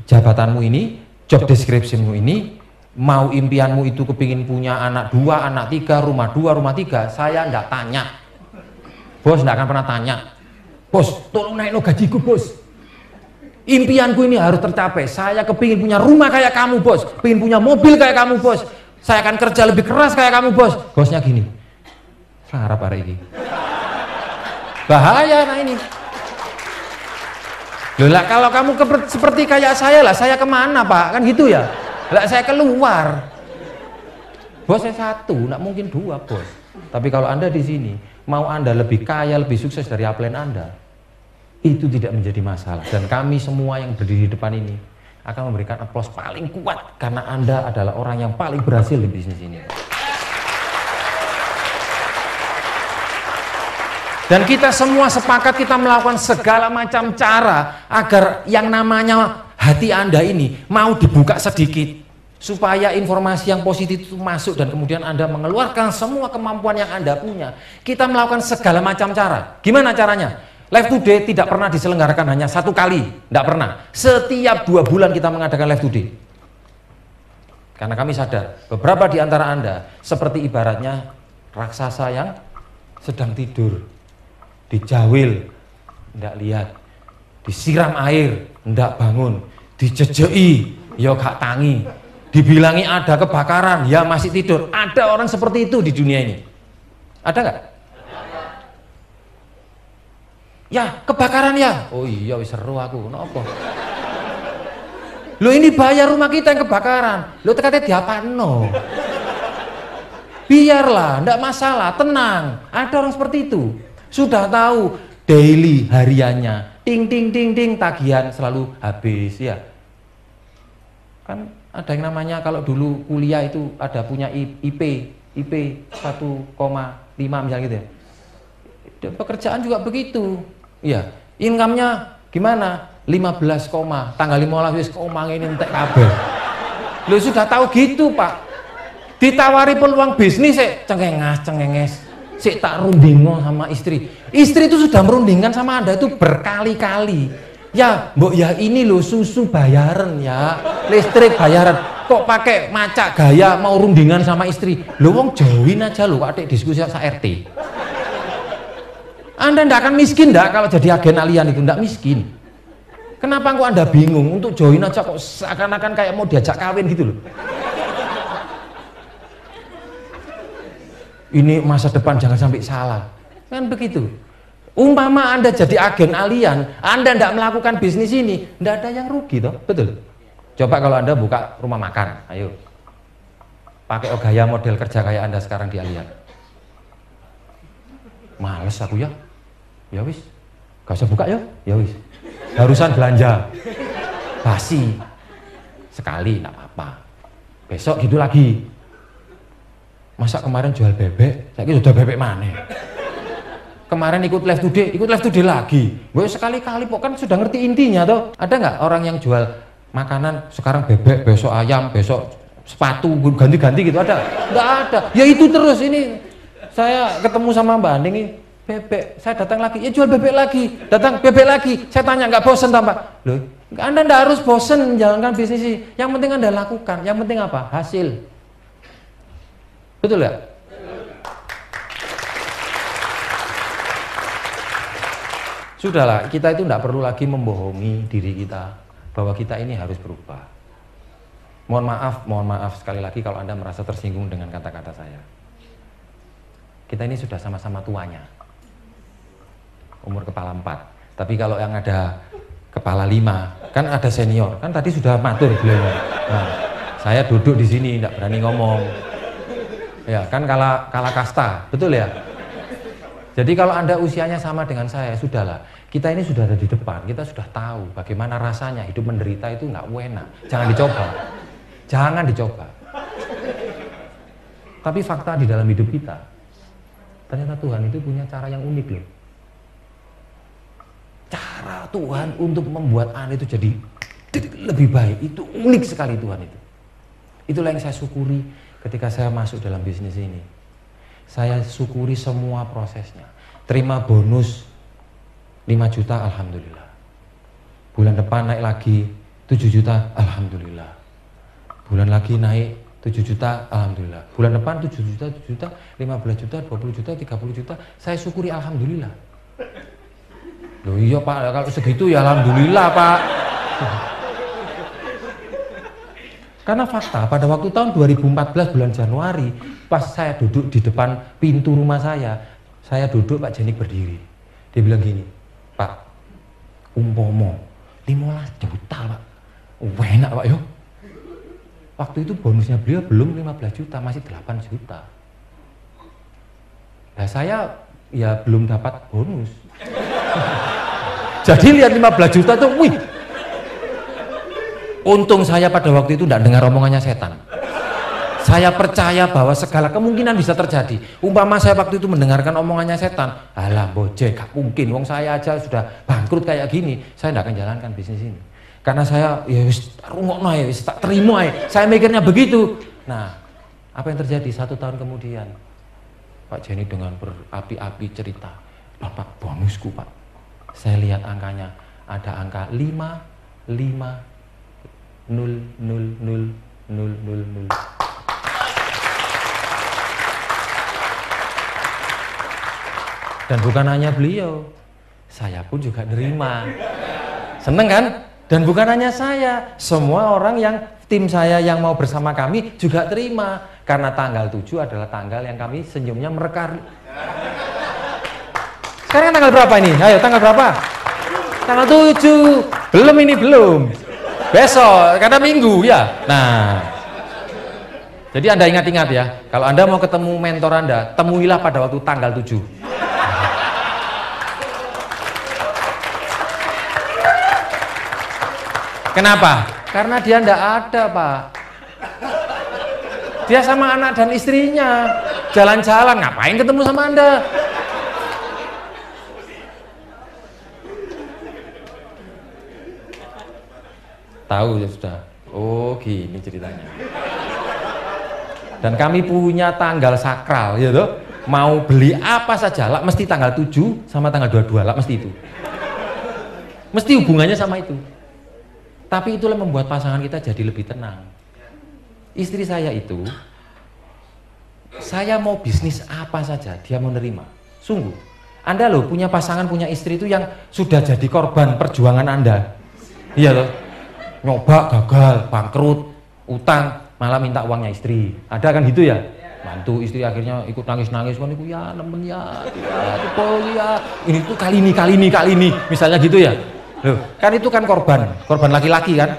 jabatanmu ini, job descriptionmu ini, mau impianmu itu kepingin punya anak 2, anak 3, rumah 2, rumah 3, saya nggak tanya. Bos nggak akan pernah tanya. Bos, tolong naik lo gajiku bos. Impianku ini harus tercapai. Saya kepingin punya rumah kayak kamu bos, kepingin punya mobil kayak kamu bos, saya akan kerja lebih keras kayak kamu bos. Bosnya gini, sarap hari ini, bahaya nah ini. Loh lah, kalau kamu seperti kayak saya lah, saya kemana Pak? Kan gitu ya. Lah saya keluar. Bos saya 1, nggak mungkin 2 bos. Tapi kalau Anda di sini mau Anda lebih kaya, lebih sukses dari upline Anda, itu tidak menjadi masalah. Dan kami semua yang berdiri di depan ini akan memberikan aplaus paling kuat karena Anda adalah orang yang paling berhasil di bisnis ini. Dan kita semua sepakat kita melakukan segala macam cara agar yang namanya hati Anda ini mau dibuka sedikit supaya informasi yang positif itu masuk dan kemudian Anda mengeluarkan semua kemampuan yang Anda punya. Kita melakukan segala macam cara. Gimana caranya? Live Today tidak pernah diselenggarakan hanya 1 kali, tidak pernah. Setiap 2 bulan kita mengadakan Live Today. Karena kami sadar, beberapa di antara Anda seperti ibaratnya raksasa yang sedang tidur, dijawil, tidak lihat, disiram air, tidak bangun, dijejei, ya gak tangi, dibilangi ada kebakaran, ya masih tidur. Ada orang seperti itu di dunia ini. Ada nggak? Ya kebakaran ya. Oh iya wis seru aku. Kenapa? Lo ini bayar rumah kita yang kebakaran. Lo tekatnya diapano? Biarlah, ndak masalah, tenang. Ada orang seperti itu. Sudah tahu daily hariannya, ting ting ting ting tagihan selalu habis ya. Kan ada yang namanya kalau dulu kuliah itu ada punya IP 1,5 misalnya gitu ya. Dan pekerjaan juga begitu. Iya, income-nya gimana? 15, tanggal 15 wis ini entek kabeh. Lu sudah tahu gitu, Pak. Ditawari peluang bisnis cengenges. Sik tak rundingo sama istri. Istri itu sudah merundingkan sama Anda itu berkali-kali. Ya, mbok ya ini loh susu bayaran ya, listrik bayaran. Kok pakai macak gaya mau rundingan sama istri? Lu wong jauhin aja lo, adek diskusi sama RT. Anda ndak akan miskin ndak kalau jadi agen Allian itu, ndak miskin. Kenapa kok Anda bingung untuk join aja kok seakan-akan kayak mau diajak kawin gitu loh. Ini masa depan jangan sampai salah. Kan begitu. Umpama Anda jadi agen Allian, Anda ndak melakukan bisnis ini, ndak ada yang rugi toh, betul? Coba kalau Anda buka rumah makan, ayo. Pakai gaya model kerja kayak Anda sekarang di Allian. Males aku ya. Ya wis, gak usah buka ya wis. Barusan belanja, basi, sekali nggak apa-apa. Besok gitu lagi, Masa kemarin jual bebek, saya sudah bebek mana? Kemarin ikut live today lagi. Gue sekali-kali kok kan sudah ngerti intinya toh. Ada nggak orang yang jual makanan sekarang bebek, besok ayam, besok sepatu, ganti-ganti gitu, ada? Nggak ada. Ya itu terus ini. Saya ketemu sama Mbak Anding ini, bebek, saya datang lagi, ya jual bebek lagi, datang bebek lagi. Saya tanya nggak bosen tambah? Loh, Anda nggak harus bosen menjalankan bisnis ini. Yang penting Anda lakukan. Yang penting apa? Hasil. Betul ya? Sudahlah, kita itu tidak perlu lagi membohongi diri kita bahwa kita ini harus berubah. Mohon maaf sekali lagi kalau Anda merasa tersinggung dengan kata-kata saya. Kita ini sudah sama-sama tuanya. Umur kepala 4. Tapi kalau yang ada kepala 5, kan ada senior. Kan tadi sudah matur beliau. Nah, saya duduk di sini tidak berani ngomong. Ya, kan kalah kasta, betul ya? Jadi kalau Anda usianya sama dengan saya, sudahlah. Kita ini sudah ada di depan, kita sudah tahu bagaimana rasanya hidup menderita itu nggak enak. Jangan dicoba. Jangan dicoba. Tapi fakta di dalam hidup kita, ternyata Tuhan itu punya cara yang unik loh. Cara Tuhan untuk membuat Anda itu jadi lebih baik, itu unik sekali Tuhan itu. Itulah yang saya syukuri ketika saya masuk dalam bisnis ini. Saya syukuri semua prosesnya. Terima bonus 5 juta, alhamdulillah. Bulan depan naik lagi 7 juta, alhamdulillah. Bulan lagi naik 7 juta, alhamdulillah. Bulan depan 7 juta, 15 juta, 20 juta, 30 juta. Saya syukuri alhamdulillah. Loh iya Pak, kalau segitu ya alhamdulillah Pak. Karena fakta pada waktu tahun 2014 bulan Januari, pas saya duduk di depan pintu rumah saya duduk, Pak Jenik berdiri. Dia bilang gini, Pak, umpomo 15 juta Pak, enak Pak yo. Waktu itu bonusnya beliau belum 15 juta, masih 8 juta. Nah saya ya belum dapat bonus. Jadi lihat 15 juta tuh, wih. Untung saya pada waktu itu tidak dengar omongannya setan. Saya percaya bahwa segala kemungkinan bisa terjadi. Umpama saya waktu itu mendengarkan omongannya setan, alah bojek, gak mungkin, wong saya aja sudah bangkrut kayak gini, saya tidak akan jalankan bisnis ini. Karena saya ya wis rungokno ae, wis tak terima ae. Saya mikirnya begitu. Nah, apa yang terjadi 1 tahun kemudian? Pak Jenny dengan berapi-api cerita, Bapak bonusku Pak. Saya lihat angkanya, ada angka 5 0 0 0 0 0 0. Dan bukan hanya beliau, saya pun juga nerima. Seneng kan? Dan bukan hanya saya, semua orang yang tim saya yang mau bersama kami juga terima. Karena tanggal 7 adalah tanggal yang kami senyumnya merekar. Sekarang tanggal berapa ini? Ayo, tanggal berapa? Tanggal 7. Belum ini, belum. Besok, karena minggu ya. Nah, jadi Anda ingat-ingat ya, kalau Anda mau ketemu mentor Anda, temuilah pada waktu tanggal 7. Kenapa? Karena dia ndak ada Pak. Dia sama anak dan istrinya jalan-jalan, ngapain ketemu sama Anda? Tahu ya sudah. Oh gini ceritanya. Dan kami punya tanggal sakral ya toh. Mau beli apa saja lah mesti tanggal 7 sama tanggal 22 lah mesti itu. Mesti hubungannya sama itu. Tapi itulah membuat pasangan kita jadi lebih tenang. Istri saya itu, saya mau bisnis apa saja dia mau nerima. Sungguh. Anda loh punya pasangan, punya istri itu yang sudah jadi korban perjuangan Anda. Iya loh. Nyoba gagal, bangkrut, utang, malah minta uangnya istri. Ada kan gitu ya? Bantu istri akhirnya ikut nangis-nangis, kan itu ya nemen ya, ya, ini tuh kali ini, misalnya gitu ya. Loh, kan itu kan korban laki-laki kan.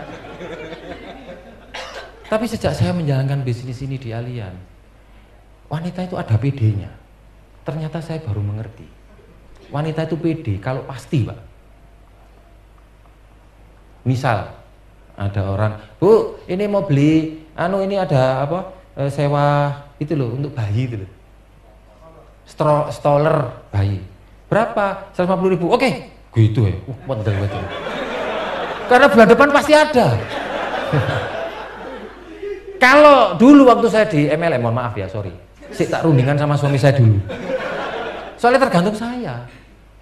Tapi sejak saya menjalankan bisnis ini di Allian, wanita itu ada PD-nya. Ternyata saya baru mengerti. Wanita itu PD kalau pasti, Pak. Misal ada orang, Bu, ini mau beli, ini ada apa? sewa itu loh untuk bayi itu loh. Stroller bayi. Berapa? 150.000. Oke, gitu ya. Betul. Karena bulan depan pasti ada. Kalau dulu waktu saya di MLM, mohon maaf ya, sorry. Tak rundingan sama suami saya dulu. Soalnya tergantung saya.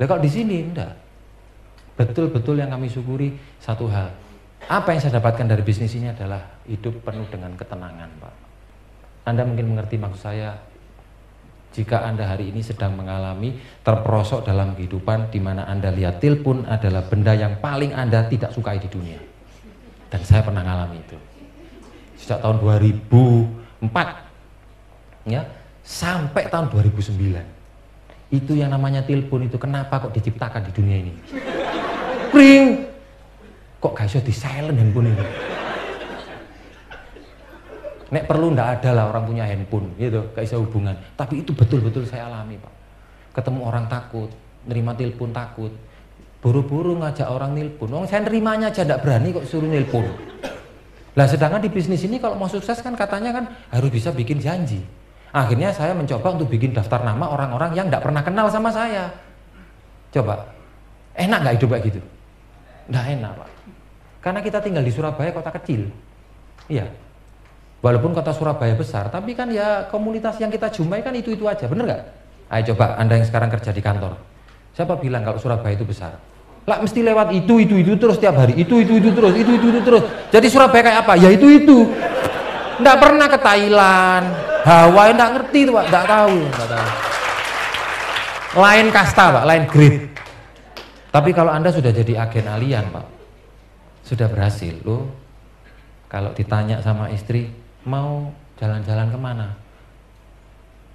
Lah kalau di sini enggak. Betul-betul yang kami syukuri satu hal. Apa yang saya dapatkan dari bisnis ini adalah hidup penuh dengan ketenangan, Pak. Anda mungkin mengerti maksud saya. Jika Anda hari ini sedang mengalami terperosok dalam kehidupan di mana Anda lihat telepon adalah benda yang paling Anda tidak sukai di dunia. Dan saya pernah mengalami itu. Sejak tahun 2004 ya, sampai tahun 2009. Itu yang namanya telepon itu kenapa kok diciptakan di dunia ini? Ring. Kok gak bisa di silent handphone ini? Nek perlu ndak ada lah orang punya handphone gitu, gak bisa hubungan. Tapi itu betul-betul saya alami, Pak. Ketemu orang takut, nerima telepon takut. Buru-buru ngajak orang nelpon. Wong saya nerimanya aja ndak berani kok suruh nelpon. Lah sedangkan di bisnis ini kalau mau sukses kan katanya kan harus bisa bikin janji. Akhirnya saya mencoba untuk bikin daftar nama orang-orang yang ndak pernah kenal sama saya. Coba, enak nggak hidup kayak gitu? Nggak enak, Pak. Karena kita tinggal di Surabaya, kota kecil. Iya. Walaupun kota Surabaya besar, tapi kan ya komunitas yang kita jumpai kan itu-itu aja, bener nggak? Ayo coba, Anda yang sekarang kerja di kantor. Siapa bilang kalau Surabaya itu besar? Lah mesti lewat itu terus tiap hari, itu terus. Jadi Surabaya kayak apa? Ya itu. Nggak pernah ke Thailand, Hawaii, nggak ngerti tuh, Pak, nggak tahu. Lain kasta, Pak, lain grade. Tapi kalau Anda sudah jadi agen alien, Pak, sudah berhasil, loh. Kalau ditanya sama istri, mau jalan-jalan kemana?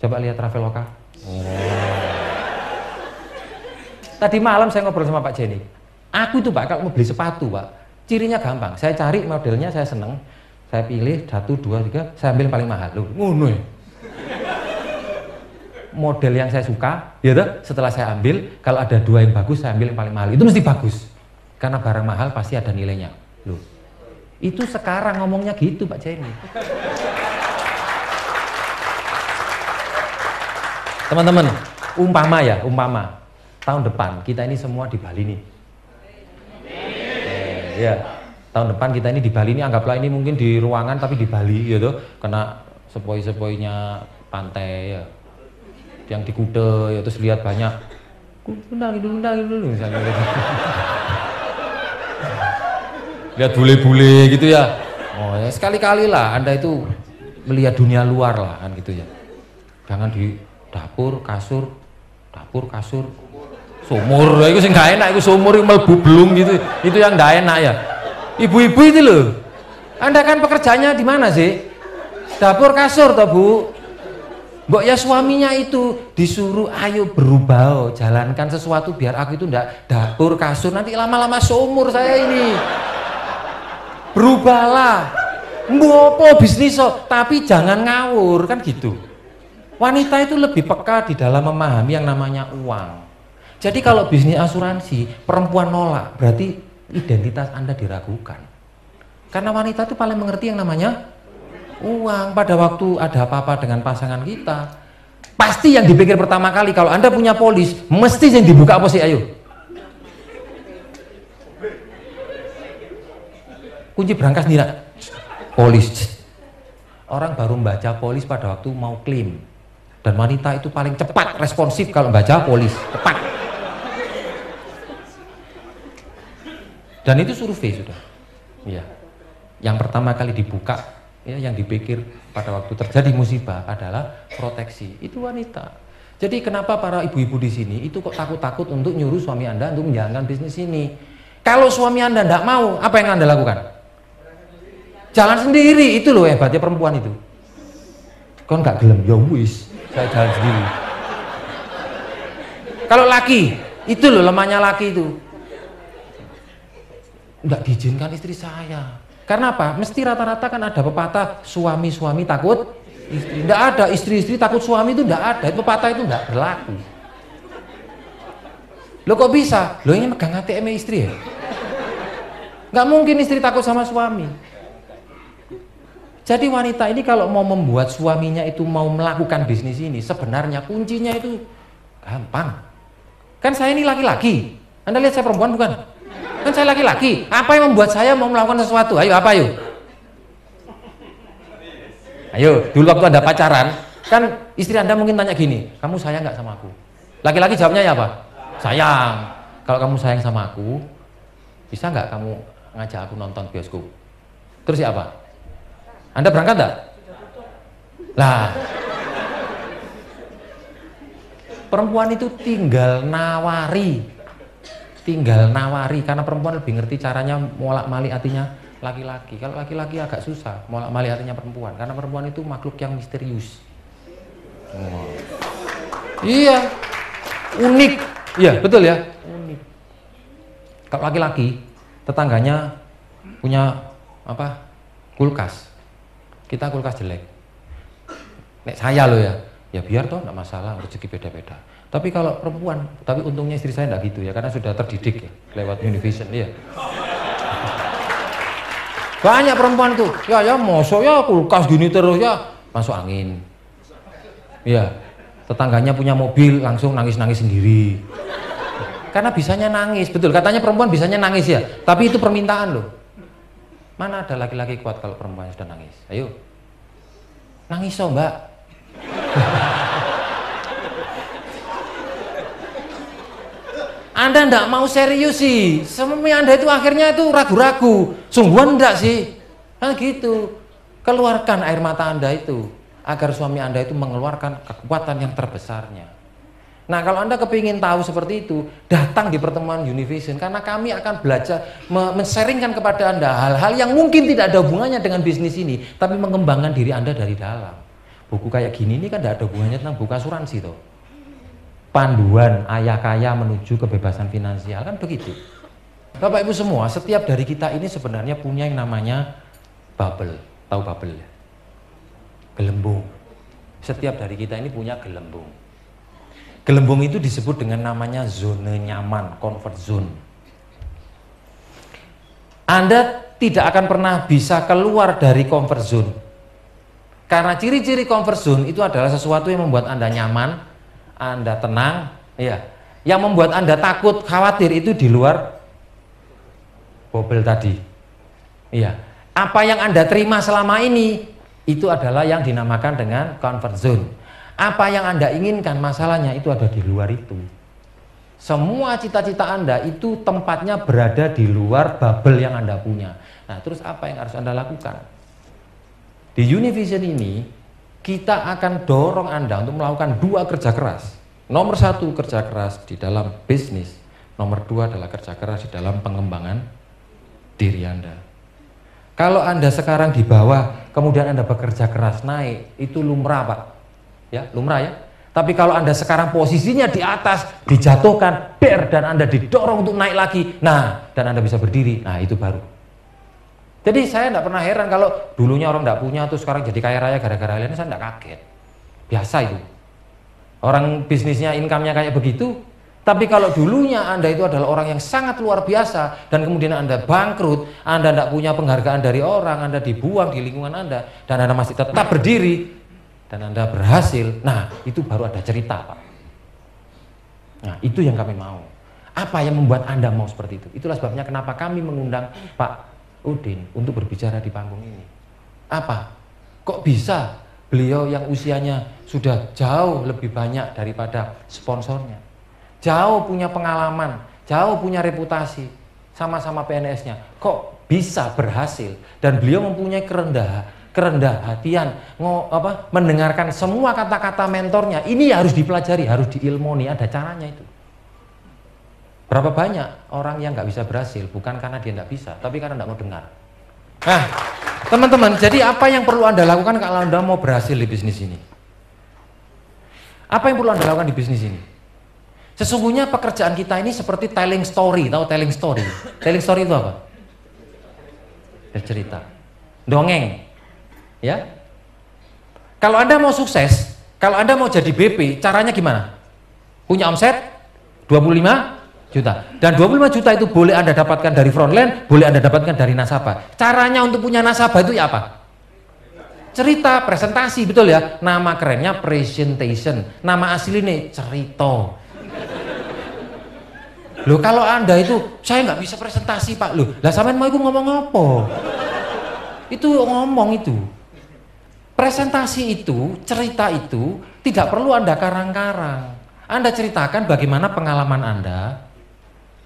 Coba lihat Traveloka. Tadi malam saya ngobrol sama Pak Jenny. Aku itu, Pak, kalau mau beli sepatu, Pak, cirinya gampang. Saya cari modelnya, saya seneng. Saya pilih 1, 2, 3, saya ambil yang paling mahal. Loh, ngono ya. Model yang saya suka, ya toh, setelah saya ambil, kalau ada 2 yang bagus, saya ambil yang paling mahal. Itu mesti bagus. Karena barang mahal pasti ada nilainya. Loh. Itu sekarang ngomongnya gitu, Pak Jenny. Teman-teman, umpama tahun depan kita ini semua di Bali nih. Ya. Tahun depan kita ini di Bali ini, anggaplah ini mungkin di ruangan tapi di Bali gitu, kena sepoi-sepoinya pantai ya, yang di Kuta ya, terus lihat banyak undang dulu misalnya gitu. Lihat bule-bule gitu ya. Oh ya, sekali-kali lah Anda itu melihat dunia luar lah kan gitu ya. Jangan di dapur kasur sumur, itu sih nggak enak, itu sumur yang melebu belum gitu, itu yang nggak enak ya. Ibu-ibu itu loh, Anda kan pekerjaannya di mana sih? Dapur kasur toh, Bu? Mbok ya suaminya itu disuruh ayo berubah, jalankan sesuatu biar aku itu ndak dapur kasur, nanti lama-lama sumur saya ini. Berubahlah. Mbopo bisnis so, tapi jangan ngawur kan gitu. Wanita itu lebih peka di dalam memahami yang namanya uang. Jadi kalau bisnis asuransi, perempuan nolak, berarti identitas Anda diragukan. Karena wanita itu paling mengerti yang namanya uang. Pada waktu ada apa-apa dengan pasangan kita, pasti yang dipikir pertama kali kalau Anda punya polis, mesti yang dibuka apa sih? Ayo. Kunci berangkas nih, polis. Orang baru membaca polis pada waktu mau klaim. Dan wanita itu paling cepat responsif kalau membaca polis, cepat. Dan itu survei sudah. Ya. Yang pertama kali dibuka, ya, yang dipikir pada waktu terjadi musibah adalah proteksi. Itu wanita. Jadi kenapa para ibu-ibu di sini itu kok takut-takut untuk nyuruh suami Anda untuk menjalankan bisnis ini? Kalau suami Anda tidak mau, apa yang Anda lakukan? Jalan sendiri. Itu loh hebatnya perempuan itu. Kon nggak gelem, ya wis, saya jalan sendiri. Kalau laki, itu loh lemahnya laki itu. Nggak diizinkan istri saya. Karena apa? Mesti rata-rata kan ada pepatah suami-suami takut istri. Nggak ada istri-istri takut suami, itu nggak ada. Pepatah itu nggak berlaku. Loh kok bisa? Loh ini megang ATM istri ya? Nggak mungkin istri takut sama suami. Jadi wanita ini kalau mau membuat suaminya itu mau melakukan bisnis ini, sebenarnya kuncinya itu gampang. Kan saya ini laki-laki, Anda lihat saya perempuan bukan? Kan saya laki-laki, apa yang membuat saya mau melakukan sesuatu? Ayo, apa ayo? Ayo, dulu waktu Anda pacaran, kan istri Anda mungkin tanya gini, kamu sayang nggak sama aku? Laki-laki jawabnya ya apa? Sayang. Kalau kamu sayang sama aku, bisa nggak kamu ngajak aku nonton bioskop? Terus ya apa? Anda berangkat nggak? Lah, perempuan itu tinggal nawari, karena perempuan lebih ngerti caranya molak-malik hatinya laki-laki. Kalau laki-laki agak susah molak-malik hatinya perempuan, karena perempuan itu makhluk yang misterius. Oh. Iya, unik, iya betul ya, unik. Kalau laki-laki, tetangganya punya apa? Kulkas. Kita kulkas jelek. Nek saya loh ya biar toh nggak masalah, rezeki beda-beda. Tapi kalau perempuan, tapi untungnya istri saya nggak gitu ya, karena sudah terdidik ya, lewat Univision ya. Banyak perempuan tuh, ya mosok ya kulkas gini terus ya, masuk angin. Ya, tetangganya punya mobil langsung nangis-nangis sendiri. Karena bisanya nangis, betul. Katanya perempuan bisanya nangis ya, tapi itu permintaan loh. Mana ada laki-laki kuat kalau perempuan sudah nangis? Ayo, nangis so mbak. Anda ndak mau serius sih, suami Anda itu akhirnya itu ragu-ragu, sungguhan enggak sih? Nah gitu, keluarkan air mata Anda itu, agar suami Anda itu mengeluarkan kekuatan yang terbesarnya. Nah kalau Anda kepingin tahu seperti itu, datang di pertemuan Univision, karena kami akan belajar men-sharingkan kepada Anda hal-hal yang mungkin tidak ada hubungannya dengan bisnis ini, tapi mengembangkan diri Anda dari dalam. Buku kayak gini ini kan tidak ada hubungannya tentang buku asuransi toh. Panduan ayah kaya menuju kebebasan finansial, kan begitu. Bapak Ibu semua, setiap dari kita ini sebenarnya punya yang namanya bubble. Tahu bubble ya? Gelembung. Setiap dari kita ini punya gelembung. Gelembung itu disebut dengan namanya zona nyaman, comfort zone. Anda tidak akan pernah bisa keluar dari comfort zone. Karena ciri-ciri comfort zone itu adalah sesuatu yang membuat Anda nyaman, Anda tenang, ya. Yang membuat Anda takut, khawatir itu di luar bubble tadi. Iya. Apa yang Anda terima selama ini itu adalah yang dinamakan dengan comfort zone. Apa yang Anda inginkan, masalahnya itu ada di luar itu. Semua cita-cita Anda itu tempatnya berada di luar bubble yang Anda punya. Nah, terus apa yang harus Anda lakukan? Di Univision ini, kita akan dorong Anda untuk melakukan 2 kerja keras. Nomor 1 kerja keras di dalam bisnis. Nomor 2 adalah kerja keras di dalam pengembangan diri Anda. Kalau Anda sekarang di bawah, kemudian Anda bekerja keras naik, itu lumrah Pak. Ya, lumrah ya. Tapi kalau Anda sekarang posisinya di atas, dijatuhkan, dan Anda didorong untuk naik lagi, nah, dan Anda bisa berdiri, nah itu baru. Jadi saya tidak pernah heran kalau dulunya orang tidak punya, terus sekarang jadi kaya raya gara-gara lain, saya tidak kaget. Biasa itu. Orang bisnisnya, income-nya kayak begitu, tapi kalau dulunya Anda itu adalah orang yang sangat luar biasa, dan kemudian Anda bangkrut, Anda tidak punya penghargaan dari orang, Anda dibuang di lingkungan Anda, dan Anda masih tetap berdiri, dan Anda berhasil, nah itu baru ada cerita Pak. Nah itu yang kami mau. Apa yang membuat Anda mau seperti itu? Itulah sebabnya kenapa kami mengundang Pak Udin untuk berbicara di panggung ini. Apa? Kok bisa beliau yang usianya sudah jauh lebih banyak daripada sponsornya, jauh punya pengalaman, jauh punya reputasi, sama-sama PNS-nya, kok bisa berhasil? Dan beliau mempunyai kerendah hatian, mendengarkan semua kata-kata mentornya. Ini harus dipelajari, harus diilmoni, ada caranya itu. Berapa banyak orang yang nggak bisa berhasil, bukan karena dia nggak bisa, tapi karena nggak mau dengar. Nah, teman-teman, jadi apa yang perlu Anda lakukan kalau Anda mau berhasil di bisnis ini? Apa yang perlu Anda lakukan di bisnis ini? Sesungguhnya pekerjaan kita ini seperti telling story, tahu telling story? Telling story itu apa? Bercerita, dongeng. Ya, kalau Anda mau sukses, kalau Anda mau jadi BP, caranya gimana? Punya omset 25 juta, dan 25 juta itu boleh Anda dapatkan dari frontline, boleh Anda dapatkan dari nasabah. Caranya untuk punya nasabah itu ya apa? cerita, presentasi, betul ya? Nama kerennya presentation, nama aslinya cerita. Loh kalau Anda itu, saya nggak bisa presentasi Pak, loh lah sampean mau iku ngomong apa? Itu ngomong itu. Presentasi itu, cerita itu tidak perlu Anda karang-karang. Anda ceritakan bagaimana pengalaman Anda,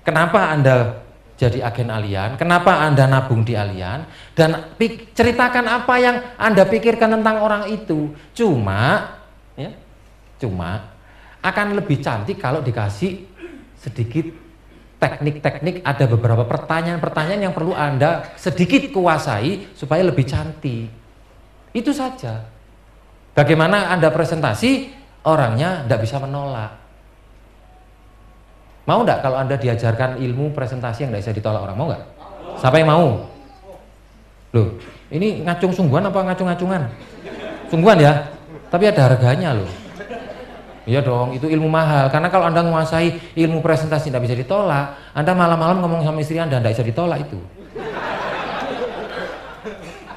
kenapa Anda jadi agen Allianz, kenapa Anda nabung di Allianz, dan ceritakan apa yang Anda pikirkan tentang orang itu. Cuma akan lebih cantik kalau dikasih sedikit teknik-teknik, ada beberapa pertanyaan-pertanyaan yang perlu Anda sedikit kuasai supaya lebih cantik. Itu saja. Bagaimana Anda presentasi, orangnya tidak bisa menolak. Mau nggak kalau Anda diajarkan ilmu presentasi yang tidak bisa ditolak orang? Mau nggak? Siapa yang mau? Loh, ini ngacung sungguhan apa ngacung-ngacungan? Sungguhan ya, tapi ada harganya loh. Iya dong, itu ilmu mahal. Karena kalau Anda menguasai ilmu presentasi tidak bisa ditolak, Anda malam-malam ngomong sama istri Anda tidak bisa ditolak itu.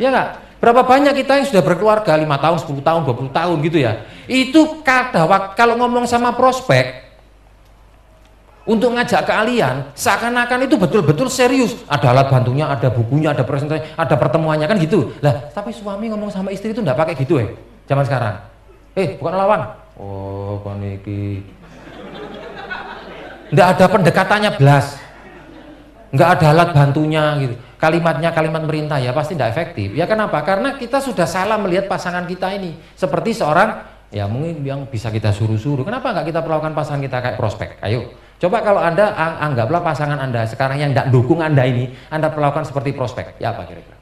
Ya nggak? Berapa banyak kita yang sudah berkeluarga 5 tahun, 10 tahun, 20 tahun gitu ya. Itu kalau ngomong sama prospek untuk ngajak ke Allianz, seakan-akan itu betul-betul serius. Ada alat bantunya, ada bukunya, ada presentasi, ada pertemuannya kan gitu. Lah, tapi suami ngomong sama istri itu enggak pakai gitu zaman sekarang. Bukan lawan. Oh, kon iki. Enggak ada pendekatannya belas. Enggak ada alat bantunya gitu. Kalimatnya kalimat merintah ya pasti enggak efektif. Ya kenapa? Karena kita sudah salah melihat pasangan kita ini. Seperti seorang ya mungkin yang bisa kita suruh-suruh. Kenapa enggak kita perlakukan pasangan kita kayak prospek? Ayo. Coba kalau Anda anggaplah pasangan Anda sekarang yang tidak dukung Anda ini, Anda perlakukan seperti prospek. Ya apa kira-kira?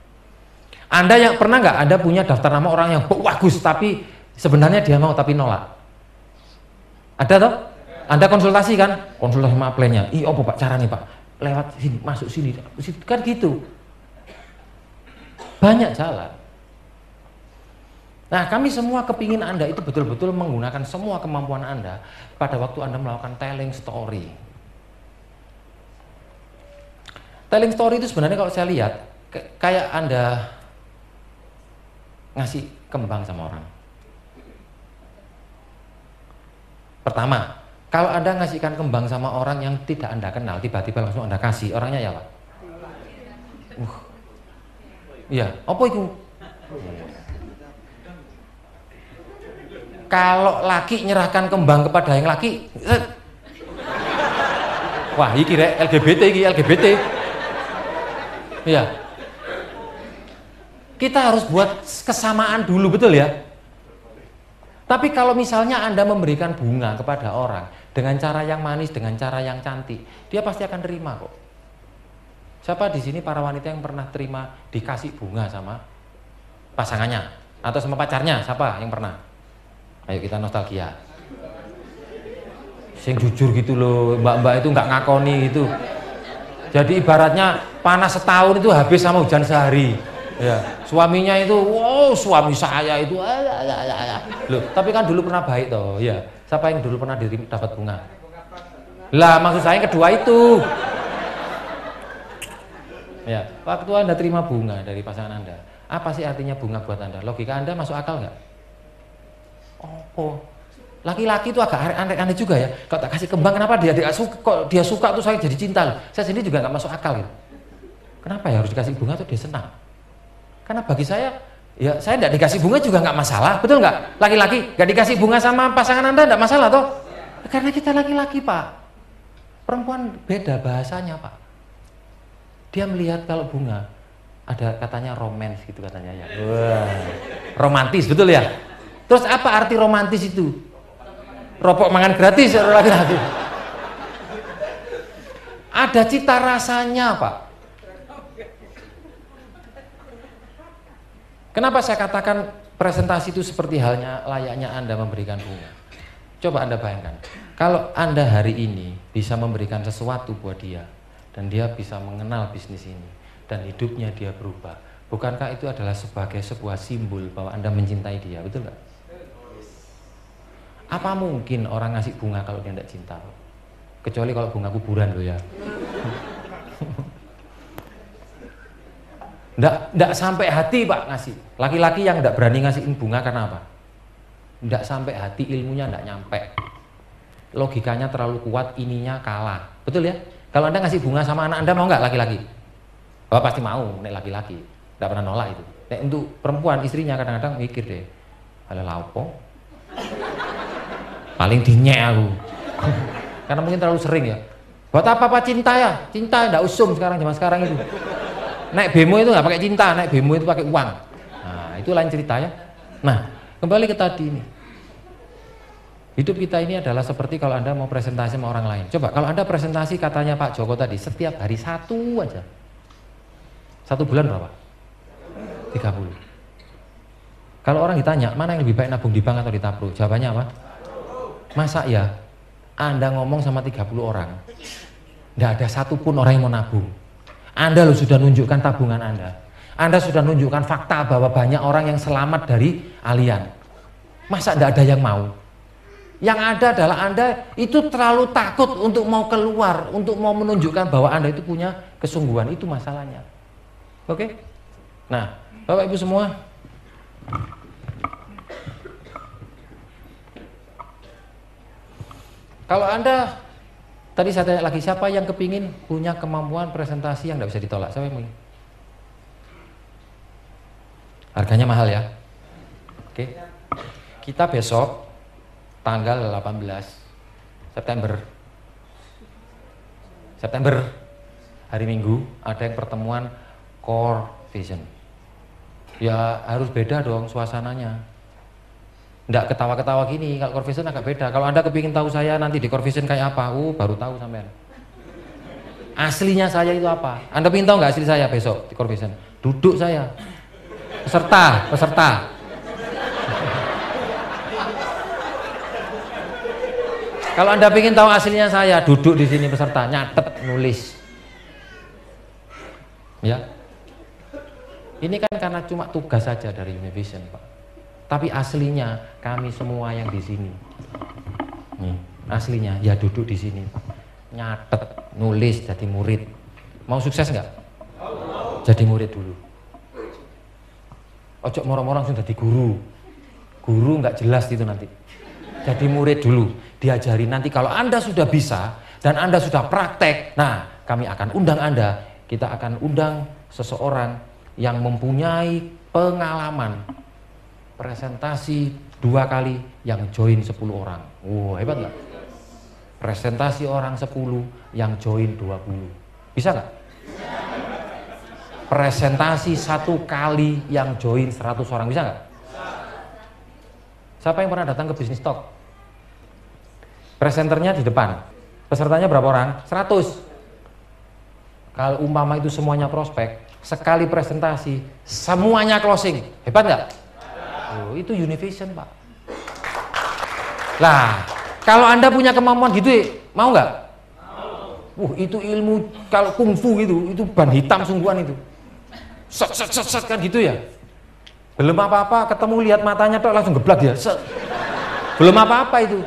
Anda yang pernah nggak Anda punya daftar nama orang yang bagus tapi sebenarnya dia mau tapi nolak? Ada toh? Anda konsultasi kan? Konsultasi sama plannya. Apa Pak cara nih Pak? Lewat sini, masuk sini. Kan gitu. Banyak jalan. Nah, kami semua kepingin Anda itu betul-betul menggunakan semua kemampuan Anda pada waktu Anda melakukan telling story. Telling story itu sebenarnya kalau saya lihat, kayak Anda ngasih kembang sama orang. Pertama, kalau Anda ngasihkan kembang sama orang yang tidak Anda kenal, tiba-tiba langsung Anda kasih, orangnya ya Pak? Iya, apa itu? Kalau laki nyerahkan kembang kepada yang laki, wah ini kira LGBT. Iya. Kita harus buat kesamaan dulu, betul ya? Tapi kalau misalnya Anda memberikan bunga kepada orang dengan cara yang manis, dengan cara yang cantik, dia pasti akan terima kok. Siapa di sini para wanita yang pernah terima dikasih bunga sama pasangannya atau sama pacarnya? Siapa yang pernah? Ayo kita nostalgia. Sing jujur gitu loh, mbak-mbak itu nggak ngakoni gitu. Jadi ibaratnya panas setahun itu habis sama hujan sehari. Ya, suaminya itu, wow suami saya itu, loh. Tapi kan dulu pernah baik toh, ya. Siapa yang dulu pernah dapat bunga? Lah maksud saya yang kedua itu. Ya, waktu Anda terima bunga dari pasangan Anda, apa sih artinya bunga buat Anda? Logika Anda masuk akal nggak? Oh, laki-laki itu agak aneh-aneh juga ya. Kalau tak kasih kembang, kenapa dia suka? Kok dia suka tuh saya jadi cinta loh. Saya sendiri juga nggak masuk akal gitu. Kenapa ya harus dikasih bunga tuh dia senang? Karena bagi saya, ya saya nggak dikasih bunga juga nggak masalah, betul nggak? Laki-laki nggak dikasih bunga sama pasangan Anda nggak masalah toh? Karena kita laki-laki Pak. Perempuan beda bahasanya Pak. Dia melihat kalau bunga ada katanya romance gitu katanya ya. Wah, romantis betul ya? Terus apa arti romantis itu? Ropok mangan gratis laki-laki. Ada cita rasanya Pak. Kenapa saya katakan presentasi itu seperti halnya layaknya Anda memberikan bunga? Coba Anda bayangkan, kalau Anda hari ini bisa memberikan sesuatu buat dia dan dia bisa mengenal bisnis ini dan hidupnya dia berubah, bukankah itu adalah sebagai sebuah simbol bahwa Anda mencintai dia, betul nggak? Apa mungkin orang ngasih bunga kalau dia tidak cinta? Kecuali kalau bunga kuburan loh ya. Nggak sampai hati Pak ngasih. Laki-laki yang nggak berani ngasihin bunga karena apa? Nggak sampai hati, ilmunya nggak nyampe. Logikanya terlalu kuat, ininya kalah. Betul ya? Kalau Anda ngasih bunga sama anak Anda mau nggak laki-laki? Oh pasti mau, nek laki-laki. Nggak pernah nolak itu. Nek untuk perempuan, istrinya kadang-kadang mikir deh. Alah lapo? Paling dinyek aku. Karena mungkin terlalu sering ya. Buat apa cinta ya? Cinta nggak usum sekarang, zaman sekarang itu. Naik bemo itu nggak pakai cinta, naik bemo itu pakai uang. Nah itu lain cerita ya. Nah kembali ke tadi ini. Hidup kita ini adalah seperti kalau Anda mau presentasi sama orang lain. Coba kalau Anda presentasi katanya Pak Joko tadi, setiap hari satu aja. 1 bulan berapa? 30. Kalau orang ditanya, mana yang lebih baik nabung di bank atau di tabro? Jawabannya apa? Masa ya Anda ngomong sama 30 orang, nggak ada satupun orang yang mau nabung. Anda loh sudah nunjukkan tabungan Anda. Anda sudah nunjukkan fakta bahwa banyak orang yang selamat dari alien. Masa nggak ada yang mau? Yang ada adalah Anda itu terlalu takut untuk mau keluar, untuk mau menunjukkan bahwa Anda itu punya kesungguhan. Itu masalahnya. Oke? Nah, Bapak Ibu semua, kalau Anda, tadi saya tanya lagi, siapa yang kepingin punya kemampuan presentasi yang tidak bisa ditolak? Siapa yang ingin? Harganya mahal ya. Oke. Kita besok tanggal 18 September hari Minggu ada yang pertemuan Core Vision. Ya harus beda dong suasananya. Nggak ketawa-ketawa gini, kalau Core Vision agak beda. Kalau Anda kepingin tahu saya nanti di Core Vision kayak apa, baru tahu sampean. Aslinya saya itu apa? Anda pengen tahu nggak asli saya besok di Core Vision? Duduk saya. Peserta. Kalau Anda pengen tahu aslinya saya, duduk di sini peserta, nyatet, nulis. Ya. Ini kan karena cuma tugas saja dari Univision, Pak. Tapi aslinya kami semua yang di sini. Nih, aslinya ya duduk di sini, nyatet, nulis, jadi murid. Mau sukses nggak? Jadi murid dulu. Ojo morong-morong sudah di guru. Guru nggak jelas itu nanti. Jadi murid dulu, diajari nanti kalau Anda sudah bisa dan Anda sudah praktek, nah kami akan undang Anda. Kita akan undang seseorang yang mempunyai pengalaman presentasi 2 kali yang join 10 orang. Wow, hebat nggak? Presentasi orang 10 yang join 20. Bisa nggak? Presentasi 1 kali yang join 100 orang. Bisa nggak? Siapa yang pernah datang ke Bisnis Talk? Presenternya di depan. Pesertanya berapa orang? 100. Kalau umpama itu semuanya prospek, sekali presentasi, semuanya closing. Hebat nggak? Oh, itu Univision, Pak. Lah, kalau Anda punya kemampuan gitu, mau nggak? Itu ilmu, kalau kungfu itu ban hitam sungguhan itu. Set kan gitu ya. Belum apa-apa, ketemu lihat matanya tok langsung geblak dia. Belum apa-apa itu.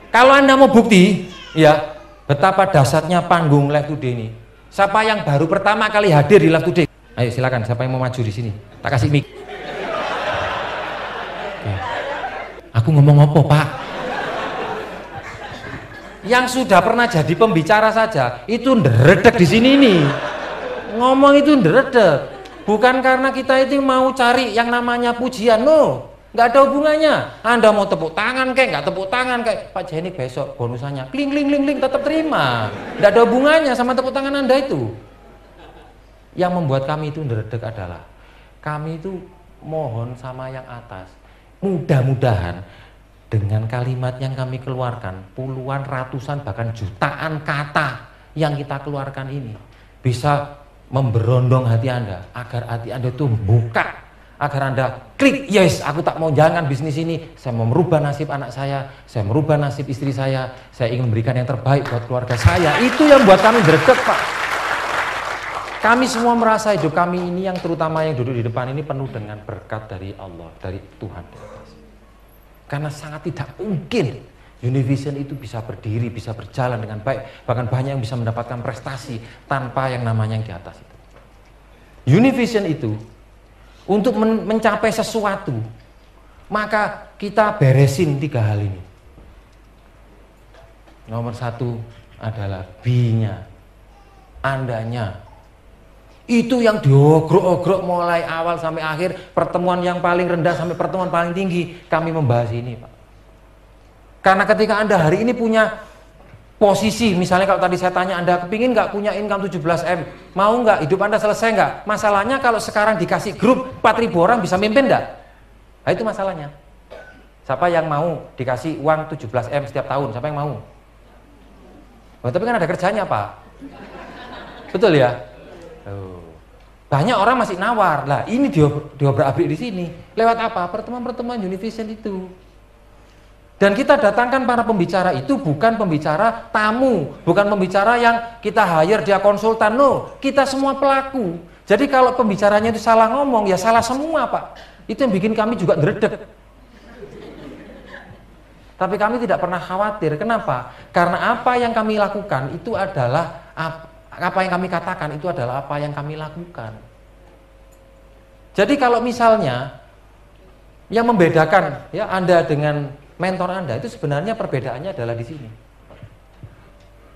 Kalau Anda mau bukti, ya, betapa dahsyatnya panggung Live Today ini. Siapa yang baru pertama kali hadir di Live Today? Ayo silakan, siapa yang mau maju di sini? Tak kasih mic. Aku ngomong apa, Pak? Yang sudah pernah jadi pembicara saja itu nderedek di sini nih. Ngomong itu nderedek. Bukan karena kita itu mau cari yang namanya pujian, no. Nggak ada hubungannya. Anda mau tepuk tangan kayak nggak tepuk tangan kayak Pak Jenny besok bonusannya kling tetap terima. Nggak ada hubungannya sama tepuk tangan Anda itu. Yang membuat kami itu nderedek adalah kami itu mohon sama yang atas. Mudah-mudahan dengan kalimat yang kami keluarkan, puluhan, ratusan, bahkan jutaan kata yang kita keluarkan ini bisa memberondong hati Anda, agar hati Anda itu buka, agar Anda klik, yes, aku tak mau jalankan bisnis ini, saya mau merubah nasib anak saya merubah nasib istri saya ingin memberikan yang terbaik buat keluarga saya. Itu yang buat kami greget, Pak. Kami semua merasa hidup kami ini, yang terutama yang duduk di depan ini, penuh dengan berkat dari Allah, dari Tuhan. Karena sangat tidak mungkin Univision itu bisa berdiri, bisa berjalan dengan baik, bahkan banyak yang bisa mendapatkan prestasi tanpa yang namanya yang di atas itu. Univision itu untuk mencapai sesuatu, maka kita beresin 3 hal ini. Nomor 1 adalah B-nya, Andanya. Itu yang diogrok-ogrok mulai awal sampai akhir, pertemuan yang paling rendah sampai pertemuan paling tinggi, kami membahas ini, Pak. Karena ketika Anda hari ini punya posisi, misalnya kalau tadi saya tanya Anda kepingin nggak punya income 17M, mau nggak, hidup Anda selesai nggak? Masalahnya kalau sekarang dikasih grup 4.000 orang bisa mimpin nggak? Nah itu masalahnya. Siapa yang mau dikasih uang 17M setiap tahun? Siapa yang mau? Oh, tapi kan ada kerjanya, Pak. Betul ya? Banyak orang masih nawar. Lah ini diobrak-abrik di sini. Lewat apa? Pertemuan-pertemuan Univision itu. Dan kita datangkan para pembicara itu bukan pembicara tamu, bukan pembicara yang kita hire dia konsultan, no, kita semua pelaku. Jadi kalau pembicaranya itu salah ngomong, ya salah semua, Pak. Itu yang bikin kami juga dredeg. Tapi kami tidak pernah khawatir. Kenapa? Karena apa yang kami lakukan itu adalah apa yang kami katakan itu adalah apa yang kami lakukan. Jadi kalau misalnya yang membedakan ya Anda dengan mentor Anda itu sebenarnya perbedaannya adalah di sini.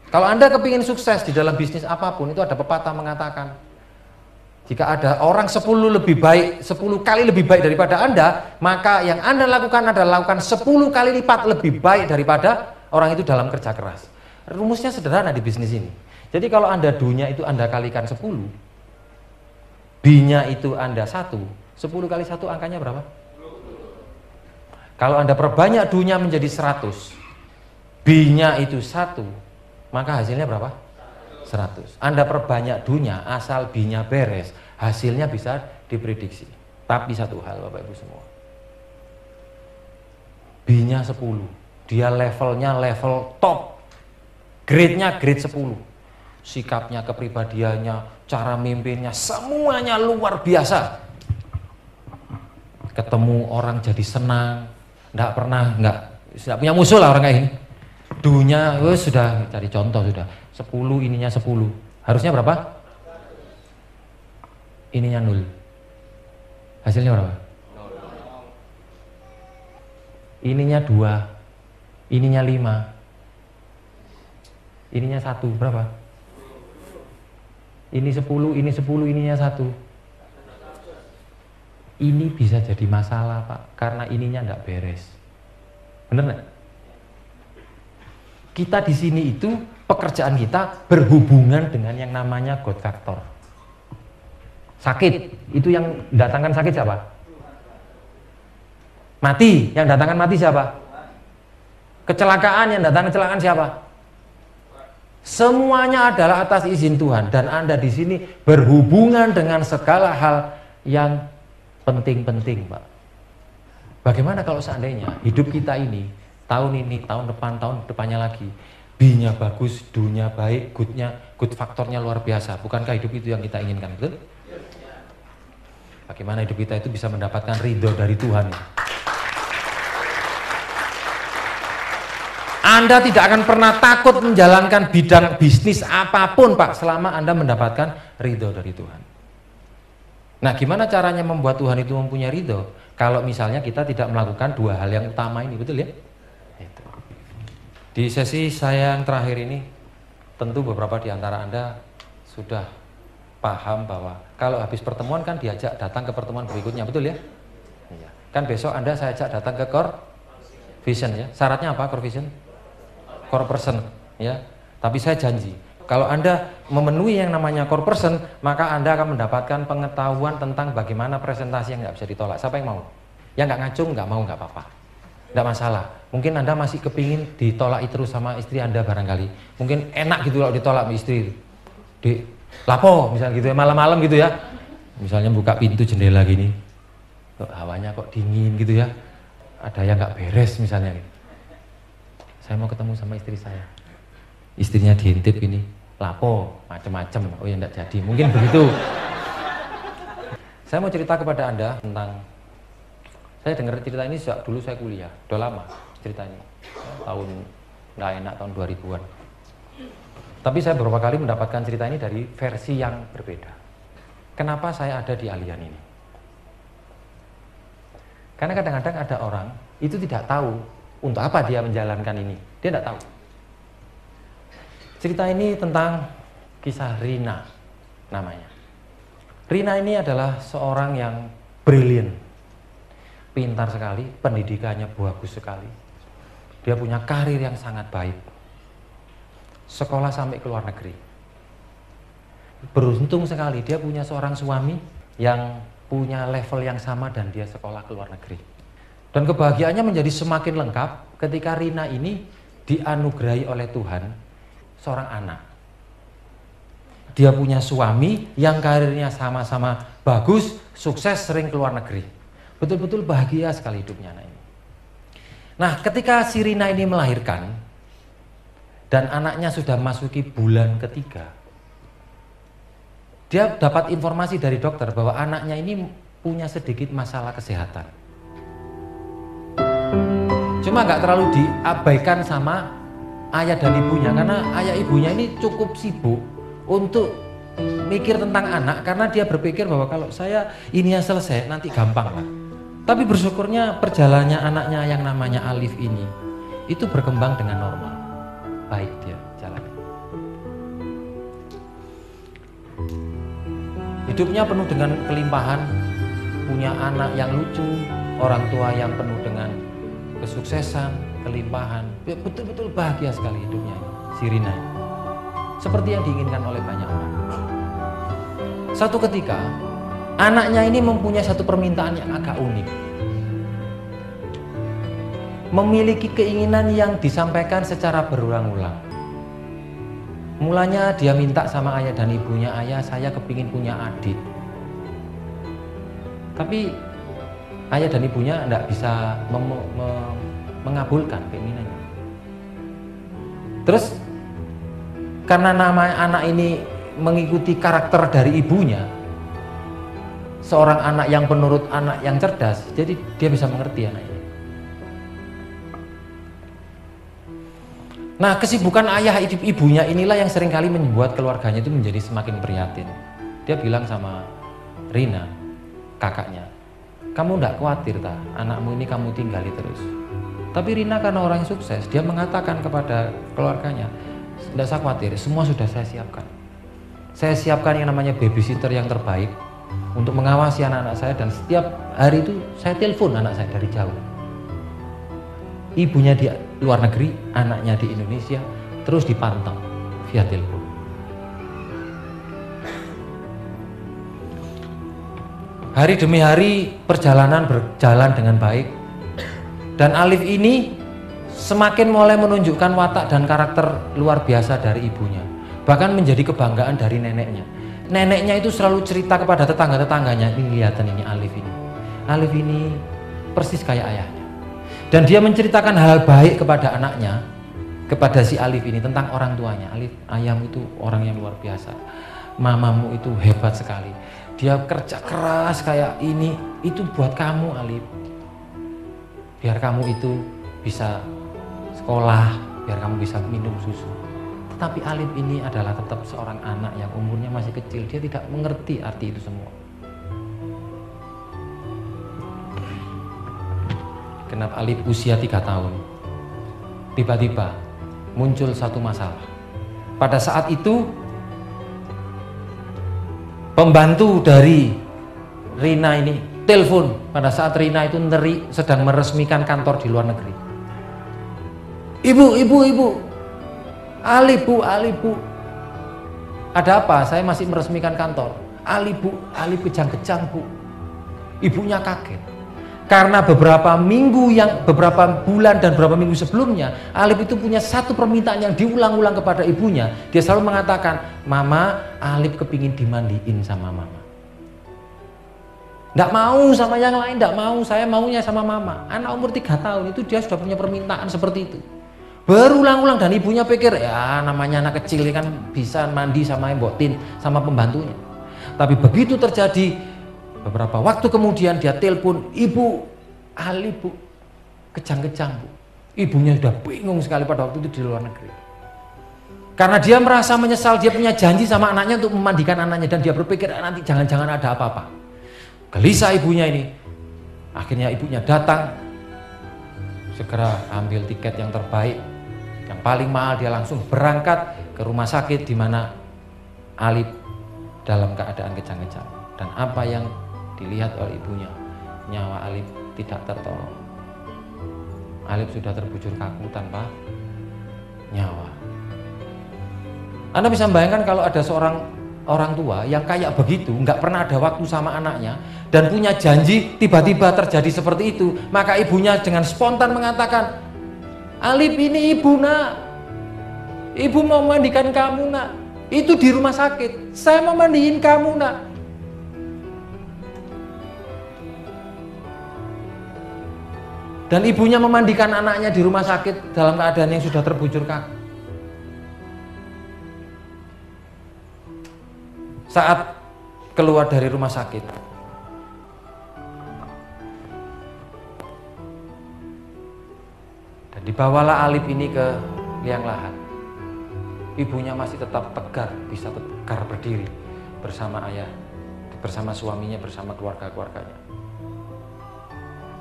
Kalau Anda kepingin sukses di dalam bisnis apapun, itu ada pepatah mengatakan, jika ada orang 10 kali lebih baik daripada Anda, maka yang Anda lakukan adalah lakukan 10 kali lipat lebih baik daripada orang itu dalam kerja keras. Rumusnya sederhana di bisnis ini. Jadi kalau Anda do-nya itu Anda kalikan 10, B-nya itu Anda 1, 10 kali 1 angkanya berapa? Kalau Anda perbanyak do-nya menjadi 100, B-nya itu 1, maka hasilnya berapa? 100. Anda perbanyak do-nya, asal B-nya beres, hasilnya bisa diprediksi. Tapi satu hal Bapak Ibu semua, B-nya 10, dia levelnya level top, grade-nya grade 10. Sikapnya, kepribadiannya, cara mimpinnya, semuanya luar biasa. Ketemu orang jadi senang, nggak punya musuh lah orang kayak ini. Do-nya sudah cari contoh sudah 10, ininya 10, harusnya berapa? Ininya 0, hasilnya berapa? Ininya 2, ininya 5, ininya 1, berapa? Ini 10, ini 10, ininya 1. Ini bisa jadi masalah, Pak, karena ininya nggak beres. Bener nggak? Kita di sini itu pekerjaan kita berhubungan dengan yang namanya God factor. Sakit, itu yang datangkan sakit siapa? Mati, yang datangkan mati siapa? Kecelakaan, yang datangkan kecelakaan siapa? Semuanya adalah atas izin Tuhan, dan Anda di sini berhubungan dengan segala hal yang penting-penting, Pak. Bagaimana kalau seandainya hidup kita ini, tahun ini, tahun depan, tahun depannya lagi, B-nya bagus, do-nya baik, good faktornya luar biasa. Bukankah hidup itu yang kita inginkan, betul? Bagaimana hidup kita itu bisa mendapatkan ridho dari Tuhan? Anda tidak akan pernah takut menjalankan bidang bisnis apapun, Pak, selama Anda mendapatkan ridho dari Tuhan. Nah, gimana caranya membuat Tuhan itu mempunyai ridho? Kalau misalnya kita tidak melakukan 2 hal yang utama ini, betul ya? Itu. Di sesi saya yang terakhir ini, tentu beberapa di antara Anda sudah paham bahwa kalau habis pertemuan kan diajak datang ke pertemuan berikutnya, betul ya? Iya. Kan besok Anda saya ajak datang ke Core Vision ya. Syaratnya apa Core Vision? Core person ya. Tapi saya janji, kalau Anda memenuhi yang namanya core person, maka Anda akan mendapatkan pengetahuan tentang bagaimana presentasi yang nggak bisa ditolak. Siapa yang mau? Yang nggak ngacung, nggak mau, nggak apa-apa. Nggak masalah. Mungkin Anda masih kepingin ditolak terus sama istri Anda barangkali. Mungkin enak gitu kalau ditolak sama istri. Di lapo misalnya gitu ya, malam-malam gitu ya. Misalnya buka pintu jendela gini, kok hawanya kok dingin gitu ya. Ada yang nggak beres misalnya gitu. Saya mau ketemu sama istri saya. Istrinya diintip ini, lapo, macem-macem, oh ya enggak jadi, mungkin begitu. Saya mau cerita kepada Anda tentang, saya dengar cerita ini sejak dulu saya kuliah, udah lama cerita ini, tahun nggak enak tahun 2000-an. Tapi saya beberapa kali mendapatkan cerita ini dari versi yang berbeda. kenapa saya ada di Allian ini. Karena kadang-kadang ada orang itu tidak tahu untuk apa dia menjalankan ini. Dia tidak tahu. Cerita ini tentang kisah Rina namanya. Rina ini adalah seorang yang brilian, pintar sekali, pendidikannya bagus sekali. Dia punya karir yang sangat baik. Sekolah sampai ke luar negeri. Beruntung sekali dia punya seorang suami yang punya level yang sama dan dia sekolah ke luar negeri. Dan kebahagiaannya menjadi semakin lengkap ketika Rina ini dianugerahi oleh Tuhan seorang anak. Dia punya suami yang karirnya sama-sama bagus, sukses, sering ke luar negeri. Betul-betul bahagia sekali hidupnya anak ini. Nah, ketika si Rina ini melahirkan dan anaknya sudah masuki bulan ketiga, dia dapat informasi dari dokter bahwa anaknya ini punya sedikit masalah kesehatan. Cuma nggak terlalu diabaikan sama ayah dan ibunya, karena ayah ibunya ini cukup sibuk untuk mikir tentang anak, karena dia berpikir bahwa kalau saya ini yang selesai nanti gampang lah. Tapi bersyukurnya perjalanannya anaknya yang namanya Alif ini itu berkembang dengan normal, baik dia jalan. Hidupnya penuh dengan kelimpahan, punya anak yang lucu, orang tua yang penuh dengan kesuksesan, kelimpahan. Betul-betul bahagia sekali hidupnya ini, si Rina. Seperti yang diinginkan oleh banyak orang. Satu ketika, anaknya ini mempunyai satu permintaan yang agak unik. Memiliki keinginan yang disampaikan secara berulang-ulang. Mulanya dia minta sama ayah dan ibunya, ayah saya kepingin punya adik. Tapi ayah dan ibunya tidak bisa mengabulkan keinginannya. Terus karena nama anak ini mengikuti karakter dari ibunya, seorang anak yang penurut, anak yang cerdas, jadi dia bisa mengerti anak ini. Nah, kesibukan ayah ibunya inilah yang seringkali membuat keluarganya itu menjadi semakin prihatin. Dia bilang sama Rina, kakaknya, kamu tidak khawatir tak, anakmu ini kamu tinggali terus. Tapi Rina karena orang yang sukses, dia mengatakan kepada keluarganya, tidak usah khawatir, semua sudah saya siapkan. Saya siapkan yang namanya babysitter yang terbaik untuk mengawasi anak-anak saya, dan setiap hari itu saya telepon anak saya dari jauh. Ibunya di luar negeri, anaknya di Indonesia, terus dipantau via telepon. Hari demi hari perjalanan berjalan dengan baik, dan Alif ini semakin mulai menunjukkan watak dan karakter luar biasa dari ibunya, bahkan menjadi kebanggaan dari neneknya. Neneknya itu selalu cerita kepada tetangga-tetangganya, ini lihatan ini Alif ini. Alif ini persis kayak ayahnya. Dan dia menceritakan hal baik kepada anaknya, kepada si Alif ini, tentang orang tuanya. Alif, ayahmu itu orang yang luar biasa, mamamu itu hebat sekali, dia kerja keras kayak ini, itu buat kamu Alif, biar kamu itu bisa sekolah, biar kamu bisa minum susu. Tetapi Alif ini adalah tetap seorang anak yang umurnya masih kecil, dia tidak mengerti arti itu semua. Kenapa Alif usia 3 tahun, tiba-tiba muncul satu masalah. Pada saat itu pembantu dari Rina ini telepon pada saat Rina itu sedang meresmikan kantor di luar negeri. Ibu, Alif bu, ada apa? Saya masih meresmikan kantor. Alif kejang-kejang bu. Ibunya kaget. Karena beberapa bulan dan beberapa minggu sebelumnya, Alif itu punya satu permintaan yang diulang-ulang kepada ibunya. Dia selalu mengatakan, Mama, Alif kepingin dimandiin sama Mama. Tidak mau sama yang lain, tidak mau, saya maunya sama Mama. Anak umur 3 tahun itu dia sudah punya permintaan seperti itu. Berulang-ulang, dan ibunya pikir, ya namanya anak kecil kan bisa mandi sama Mbok Tin, sama pembantunya. Tapi begitu terjadi, beberapa waktu kemudian dia telepon, Ibu, Alif bu, kejang-kejang bu. Ibunya sudah bingung sekali pada waktu itu di luar negeri. Karena dia merasa menyesal, dia punya janji sama anaknya untuk memandikan anaknya, dan dia berpikir nanti jangan-jangan ada apa-apa. Gelisah ibunya ini. Akhirnya ibunya datang, segera ambil tiket yang terbaik, yang paling mahal, dia langsung berangkat ke rumah sakit di mana Alif dalam keadaan kejang-kejang. Dan apa yang dilihat oleh ibunya, nyawa Alif tidak tertolong. Alif sudah terbujur kaku tanpa nyawa. Anda bisa bayangkan kalau ada seorang orang tua yang kayak begitu, nggak pernah ada waktu sama anaknya, dan punya janji, tiba-tiba terjadi seperti itu, maka ibunya dengan spontan mengatakan, Alif ini ibu nak, ibu mau mandikan kamu nak, itu di rumah sakit, saya mau mandiin kamu nak. Dan ibunya memandikan anaknya di rumah sakit dalam keadaan yang sudah terbujur kaku. Saat keluar dari rumah sakit, dan dibawalah Alif ini ke liang lahat. Ibunya masih tetap tegar, bisa tegar berdiri bersama ayah, bersama suaminya, bersama keluarga-keluarganya.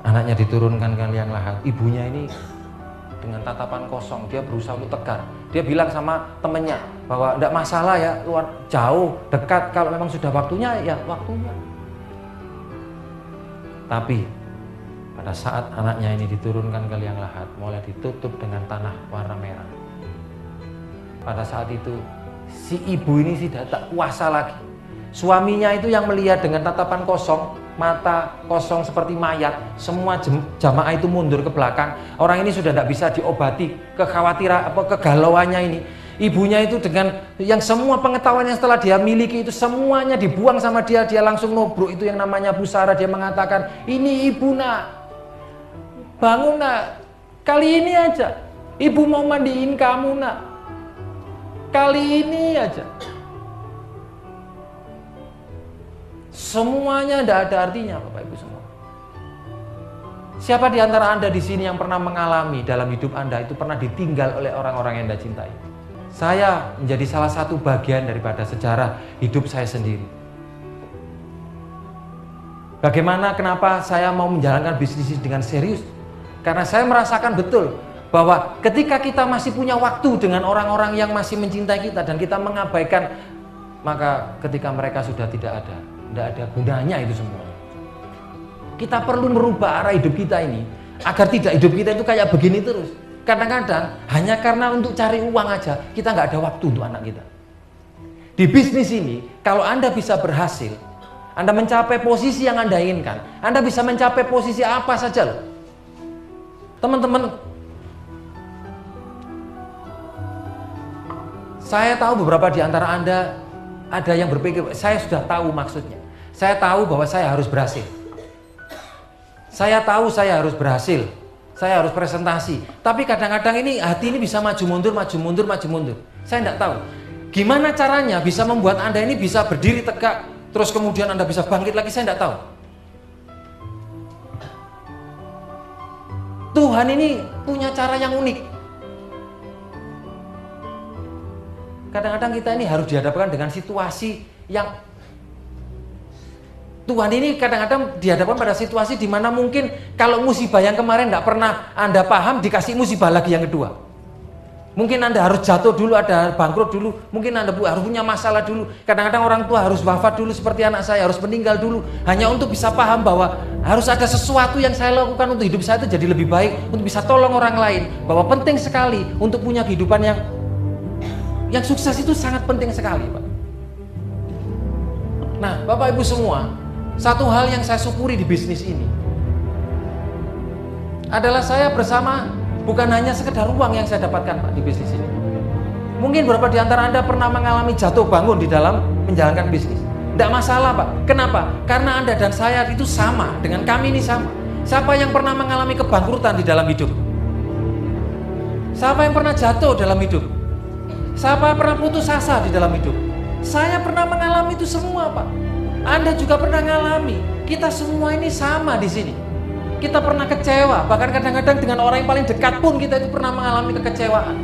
Anaknya diturunkan ke liang lahat. Ibunya ini dengan tatapan kosong, dia berusaha untuk tegar. Dia bilang sama temennya bahwa tidak masalah ya, luar jauh, dekat, kalau memang sudah waktunya ya waktunya. Tapi pada saat anaknya ini diturunkan ke liang lahat, mulai ditutup dengan tanah warna merah. Pada saat itu si ibu ini sudah tak kuasa lagi. Suaminya itu yang melihat dengan tatapan kosong, mata kosong seperti mayat, semua jamaah itu mundur ke belakang. Orang ini sudah tidak bisa diobati kekhawatiran apa kegalauannya ini. Ibunya itu dengan yang semua pengetahuan yang setelah dia miliki itu semuanya dibuang sama dia, dia langsung nubruk itu yang namanya pusara. Dia mengatakan, ini ibu nak, bangun nak, kali ini aja, ibu mau mandiin kamu nak, kali ini aja. Semuanya tidak ada artinya, Bapak Ibu semua. Siapa di antara Anda di sini yang pernah mengalami dalam hidup Anda itu pernah ditinggal oleh orang-orang yang Anda cintai? Saya menjadi salah satu bagian daripada sejarah hidup saya sendiri. Bagaimana, kenapa saya mau menjalankan bisnis ini dengan serius? Karena saya merasakan betul bahwa ketika kita masih punya waktu dengan orang-orang yang masih mencintai kita dan kita mengabaikan, maka ketika mereka sudah tidak ada gunanya itu semua. Kita perlu merubah arah hidup kita ini agar tidak hidup kita itu kayak begini terus. Kadang-kadang hanya karena untuk cari uang aja kita nggak ada waktu untuk anak kita. Di bisnis ini kalau Anda bisa berhasil, Anda mencapai posisi yang Anda inginkan, Anda bisa mencapai posisi apa saja loh. Teman-teman, saya tahu beberapa di antara Anda ada yang berpikir, saya sudah tahu maksudnya. Saya tahu bahwa saya harus berhasil. Saya tahu saya harus berhasil. Saya harus presentasi. Tapi kadang-kadang ini hati ini bisa maju mundur, maju mundur, maju mundur. Saya tidak tahu. Gimana caranya bisa membuat Anda ini bisa berdiri tegak, terus kemudian Anda bisa bangkit lagi, saya tidak tahu. Tuhan ini punya cara yang unik. Kadang-kadang kita ini harus dihadapkan dengan situasi yang Tuhan ini kadang-kadang dihadapkan pada situasi di mana mungkin kalau musibah yang kemarin tidak pernah Anda paham, dikasih musibah lagi yang kedua. Mungkin Anda harus jatuh dulu, ada bangkrut dulu, mungkin Anda harus punya masalah dulu. Kadang-kadang orang tua harus wafat dulu seperti anak saya, harus meninggal dulu. Hanya untuk bisa paham bahwa harus ada sesuatu yang saya lakukan untuk hidup saya itu jadi lebih baik, untuk bisa tolong orang lain. Bahwa penting sekali untuk punya kehidupan yang sukses itu sangat penting sekali, Pak. Nah, Bapak Ibu semua, satu hal yang saya syukuri di bisnis ini adalah saya bersama, bukan hanya sekedar uang yang saya dapatkan, Pak, di bisnis ini. Mungkin beberapa di antara Anda pernah mengalami jatuh bangun di dalam menjalankan bisnis. Tidak masalah, Pak. Kenapa? Karena Anda dan saya itu sama, dengan kami ini sama. Siapa yang pernah mengalami kebangkrutan di dalam hidup? Siapa yang pernah jatuh dalam hidup? Siapa yang pernah putus asa di dalam hidup? Saya pernah mengalami itu semua, Pak. Anda juga pernah mengalami. Kita semua ini sama di sini. Kita pernah kecewa, bahkan kadang-kadang dengan orang yang paling dekat pun kita itu pernah mengalami kekecewaan.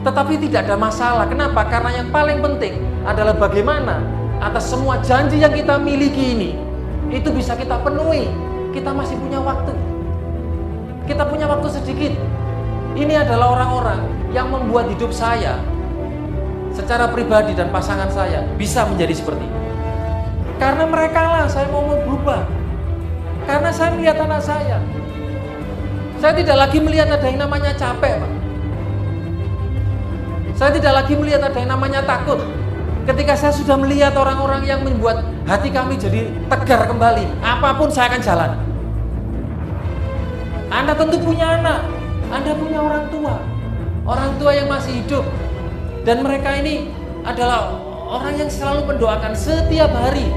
Tetapi tidak ada masalah. Kenapa? Karena yang paling penting adalah bagaimana atas semua janji yang kita miliki ini, itu bisa kita penuhi. Kita masih punya waktu. Kita punya waktu sedikit. Ini adalah orang-orang yang membuat hidup saya secara pribadi dan pasangan saya bisa menjadi seperti ini. Karena mereka lah saya mau berubah. Karena saya melihat anak saya. Saya tidak lagi melihat ada yang namanya capek, Pak. Saya tidak lagi melihat ada yang namanya takut. Ketika saya sudah melihat orang-orang yang membuat hati kami jadi tegar kembali, apapun saya akan jalan. Anda tentu punya anak, Anda punya orang tua yang masih hidup. Dan mereka ini adalah orang yang selalu mendoakan setiap hari.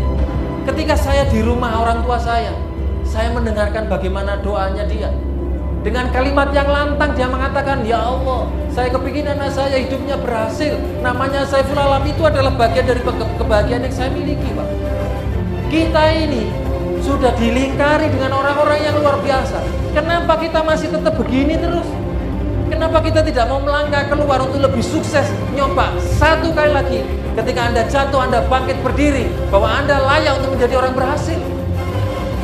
Ketika saya di rumah orang tua saya mendengarkan bagaimana doanya dia. Dengan kalimat yang lantang dia mengatakan, "Ya Allah, saya kepingin anak saya hidupnya berhasil. Namanya Saiful Alam itu adalah bagian dari kebahagiaan yang saya miliki, Pak." Kita ini sudah dilingkari dengan orang-orang yang luar biasa. Kenapa kita masih tetap begini terus? Kenapa kita tidak mau melangkah keluar untuk lebih sukses? Nyoba satu kali lagi. Ketika Anda jatuh, Anda bangkit berdiri, bahwa Anda layak untuk menjadi orang berhasil.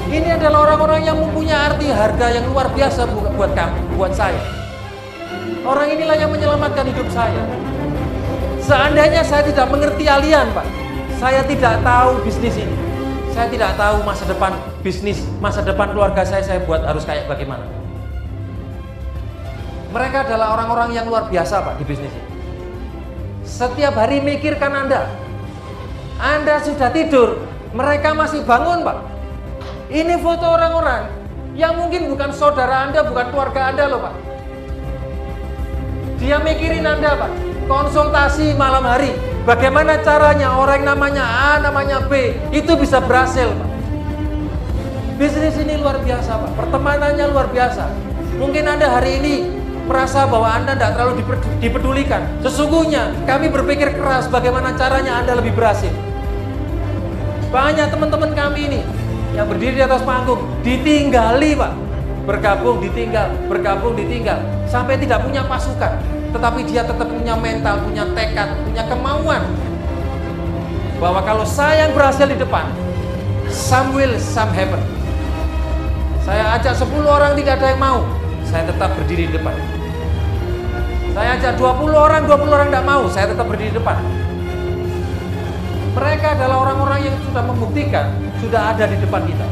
Ini adalah orang-orang yang mempunyai arti harga yang luar biasa buat kami, buat saya. Orang inilah yang menyelamatkan hidup saya. Seandainya saya tidak mengerti kalian, Pak, saya tidak tahu bisnis ini. Saya tidak tahu masa depan bisnis, masa depan keluarga saya buat harus kayak bagaimana. Mereka adalah orang-orang yang luar biasa, Pak, di bisnis ini. Setiap hari mikirkan Anda. Anda sudah tidur, mereka masih bangun, Pak. Ini foto orang-orang yang mungkin bukan saudara Anda, bukan keluarga Anda loh, Pak. Dia mikirin Anda, Pak. Konsultasi malam hari. Bagaimana caranya orang yang namanya A, namanya B, itu bisa berhasil, Pak. Bisnis ini luar biasa, Pak. Pertemanannya luar biasa. Mungkin Anda hari ini merasa bahwa Anda tidak terlalu dipedulikan. Sesungguhnya kami berpikir keras bagaimana caranya Anda lebih berhasil. Banyak teman-teman kami ini yang berdiri di atas panggung ditinggali, Pak. Bergabung ditinggal sampai tidak punya pasukan, tetapi dia tetap punya mental, punya tekad, punya kemauan bahwa kalau saya yang berhasil di depan, some will, some happen. Saya ajak 10 orang tidak ada yang mau, saya tetap berdiri di depan. Saya ajak 20 orang tidak mau, saya tetap berdiri di depan. Mereka adalah orang-orang yang sudah membuktikan, sudah ada di depan kita.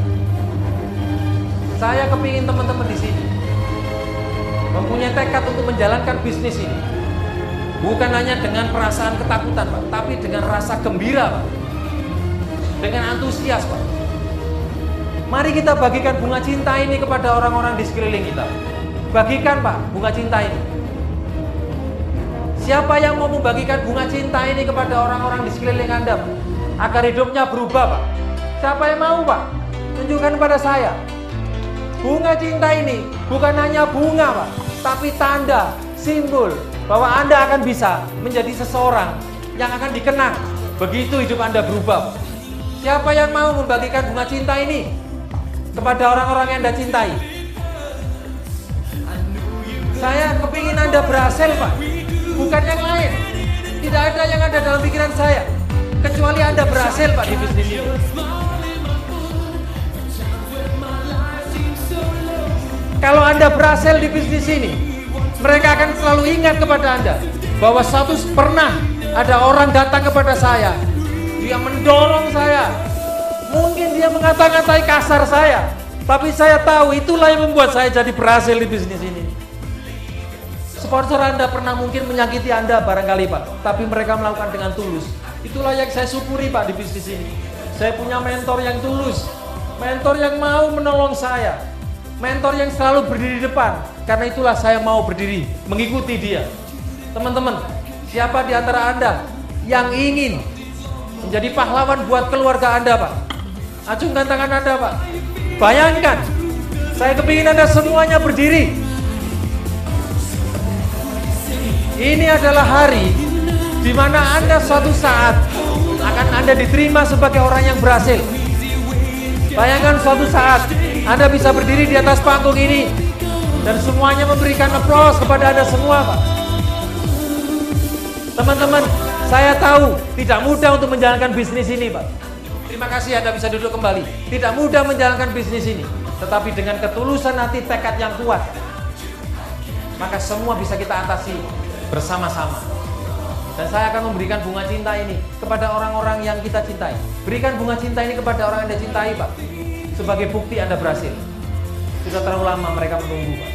Saya kepingin teman-teman di sini mempunyai tekad untuk menjalankan bisnis ini. Bukan hanya dengan perasaan ketakutan, Pak, tapi dengan rasa gembira, Pak. Dengan antusias, Pak. Mari kita bagikan bunga cinta ini kepada orang-orang di sekeliling kita. Bagikan, Pak, bunga cinta ini. Siapa yang mau membagikan bunga cinta ini kepada orang-orang di sekeliling Anda, Pak, agar hidupnya berubah, Pak? Siapa yang mau, Pak? Tunjukkan pada saya. Bunga cinta ini bukan hanya bunga, Pak, tapi tanda, simbol bahwa Anda akan bisa menjadi seseorang yang akan dikenang begitu hidup Anda berubah, Pak. Siapa yang mau membagikan bunga cinta ini kepada orang-orang yang Anda cintai? Saya kepingin Anda berhasil, Pak. Bukan yang lain. Tidak ada yang ada dalam pikiran saya kecuali Anda berhasil, Pak, di bisnis ini. Kalau Anda berhasil di bisnis ini, mereka akan selalu ingat kepada Anda bahwa pernah ada orang datang kepada saya, dia mendorong saya, mungkin dia mengata-ngatai kasar saya, tapi saya tahu itulah yang membuat saya jadi berhasil di bisnis ini. Sponsor Anda pernah mungkin menyakiti Anda barangkali, Pak, tapi mereka melakukan dengan tulus. Itulah yang saya syukuri, Pak, di bisnis ini. Saya punya mentor yang tulus, mentor yang mau menolong saya, mentor yang selalu berdiri di depan. Karena itulah saya mau berdiri mengikuti dia. Teman-teman, siapa di antara Anda yang ingin menjadi pahlawan buat keluarga Anda, Pak? Acungkan tangan Anda, Pak. Bayangkan, saya kepingin Anda semuanya berdiri. Ini adalah hari di mana Anda suatu saat akan Anda diterima sebagai orang yang berhasil. Bayangkan suatu saat Anda bisa berdiri di atas panggung ini dan semuanya memberikan aplaus kepada Anda semua, Pak. Teman-teman, saya tahu tidak mudah untuk menjalankan bisnis ini, Pak. Terima kasih Anda bisa duduk kembali. Tidak mudah menjalankan bisnis ini, tetapi dengan ketulusan hati, tekad yang kuat, maka semua bisa kita atasi bersama-sama. Dan saya akan memberikan bunga cinta ini kepada orang-orang yang kita cintai. Berikan bunga cinta ini kepada orang yang Anda cintai, Pak. Sebagai bukti Anda berhasil. Sudah terlalu lama mereka menunggu, Pak.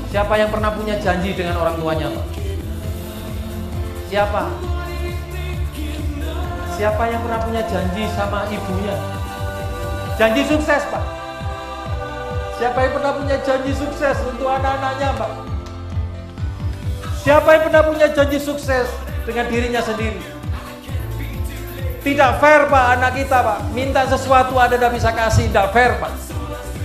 Siapa yang pernah punya janji dengan orang tuanya, Pak? Siapa? Siapa yang pernah punya janji sama ibunya? Janji sukses, Pak. Siapa yang pernah punya janji sukses untuk anak-anaknya, Pak? Siapa yang pernah punya janji sukses dengan dirinya sendiri? Tidak fair, Pak, anak kita, Pak. Minta sesuatu Anda tidak bisa kasih, tidak fair, Pak.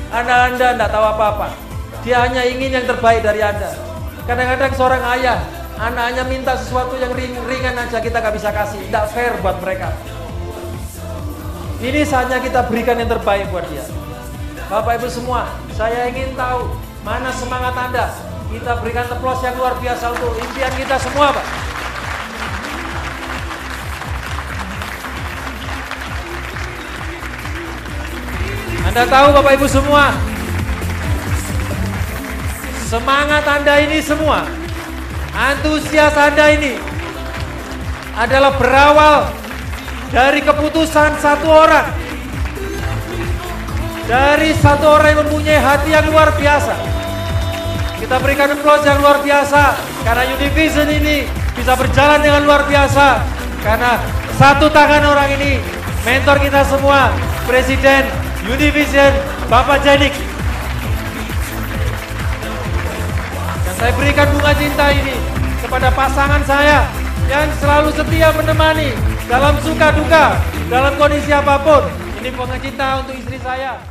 Anak Anda tidak tahu apa-apa. Dia hanya ingin yang terbaik dari Anda. Kadang-kadang seorang ayah, anaknya minta sesuatu yang ringan aja kita gak bisa kasih. Tidak fair buat mereka. Ini saatnya kita berikan yang terbaik buat dia. Bapak Ibu semua, saya ingin tahu mana semangat Anda. Kita berikan teplos yang luar biasa untuk impian kita semua, Pak. Anda tahu Bapak Ibu semua, semangat Anda ini semua, antusias Anda ini adalah berawal dari keputusan satu orang. Dari satu orang yang mempunyai hati yang luar biasa. Kita berikan applause yang luar biasa karena Univision ini bisa berjalan dengan luar biasa karena satu tangan orang ini, mentor kita semua, Presiden Univision, Bapak Jenik. Dan saya berikan bunga cinta ini kepada pasangan saya yang selalu setia menemani dalam suka duka, dalam kondisi apapun. Ini bunga cinta untuk istri saya.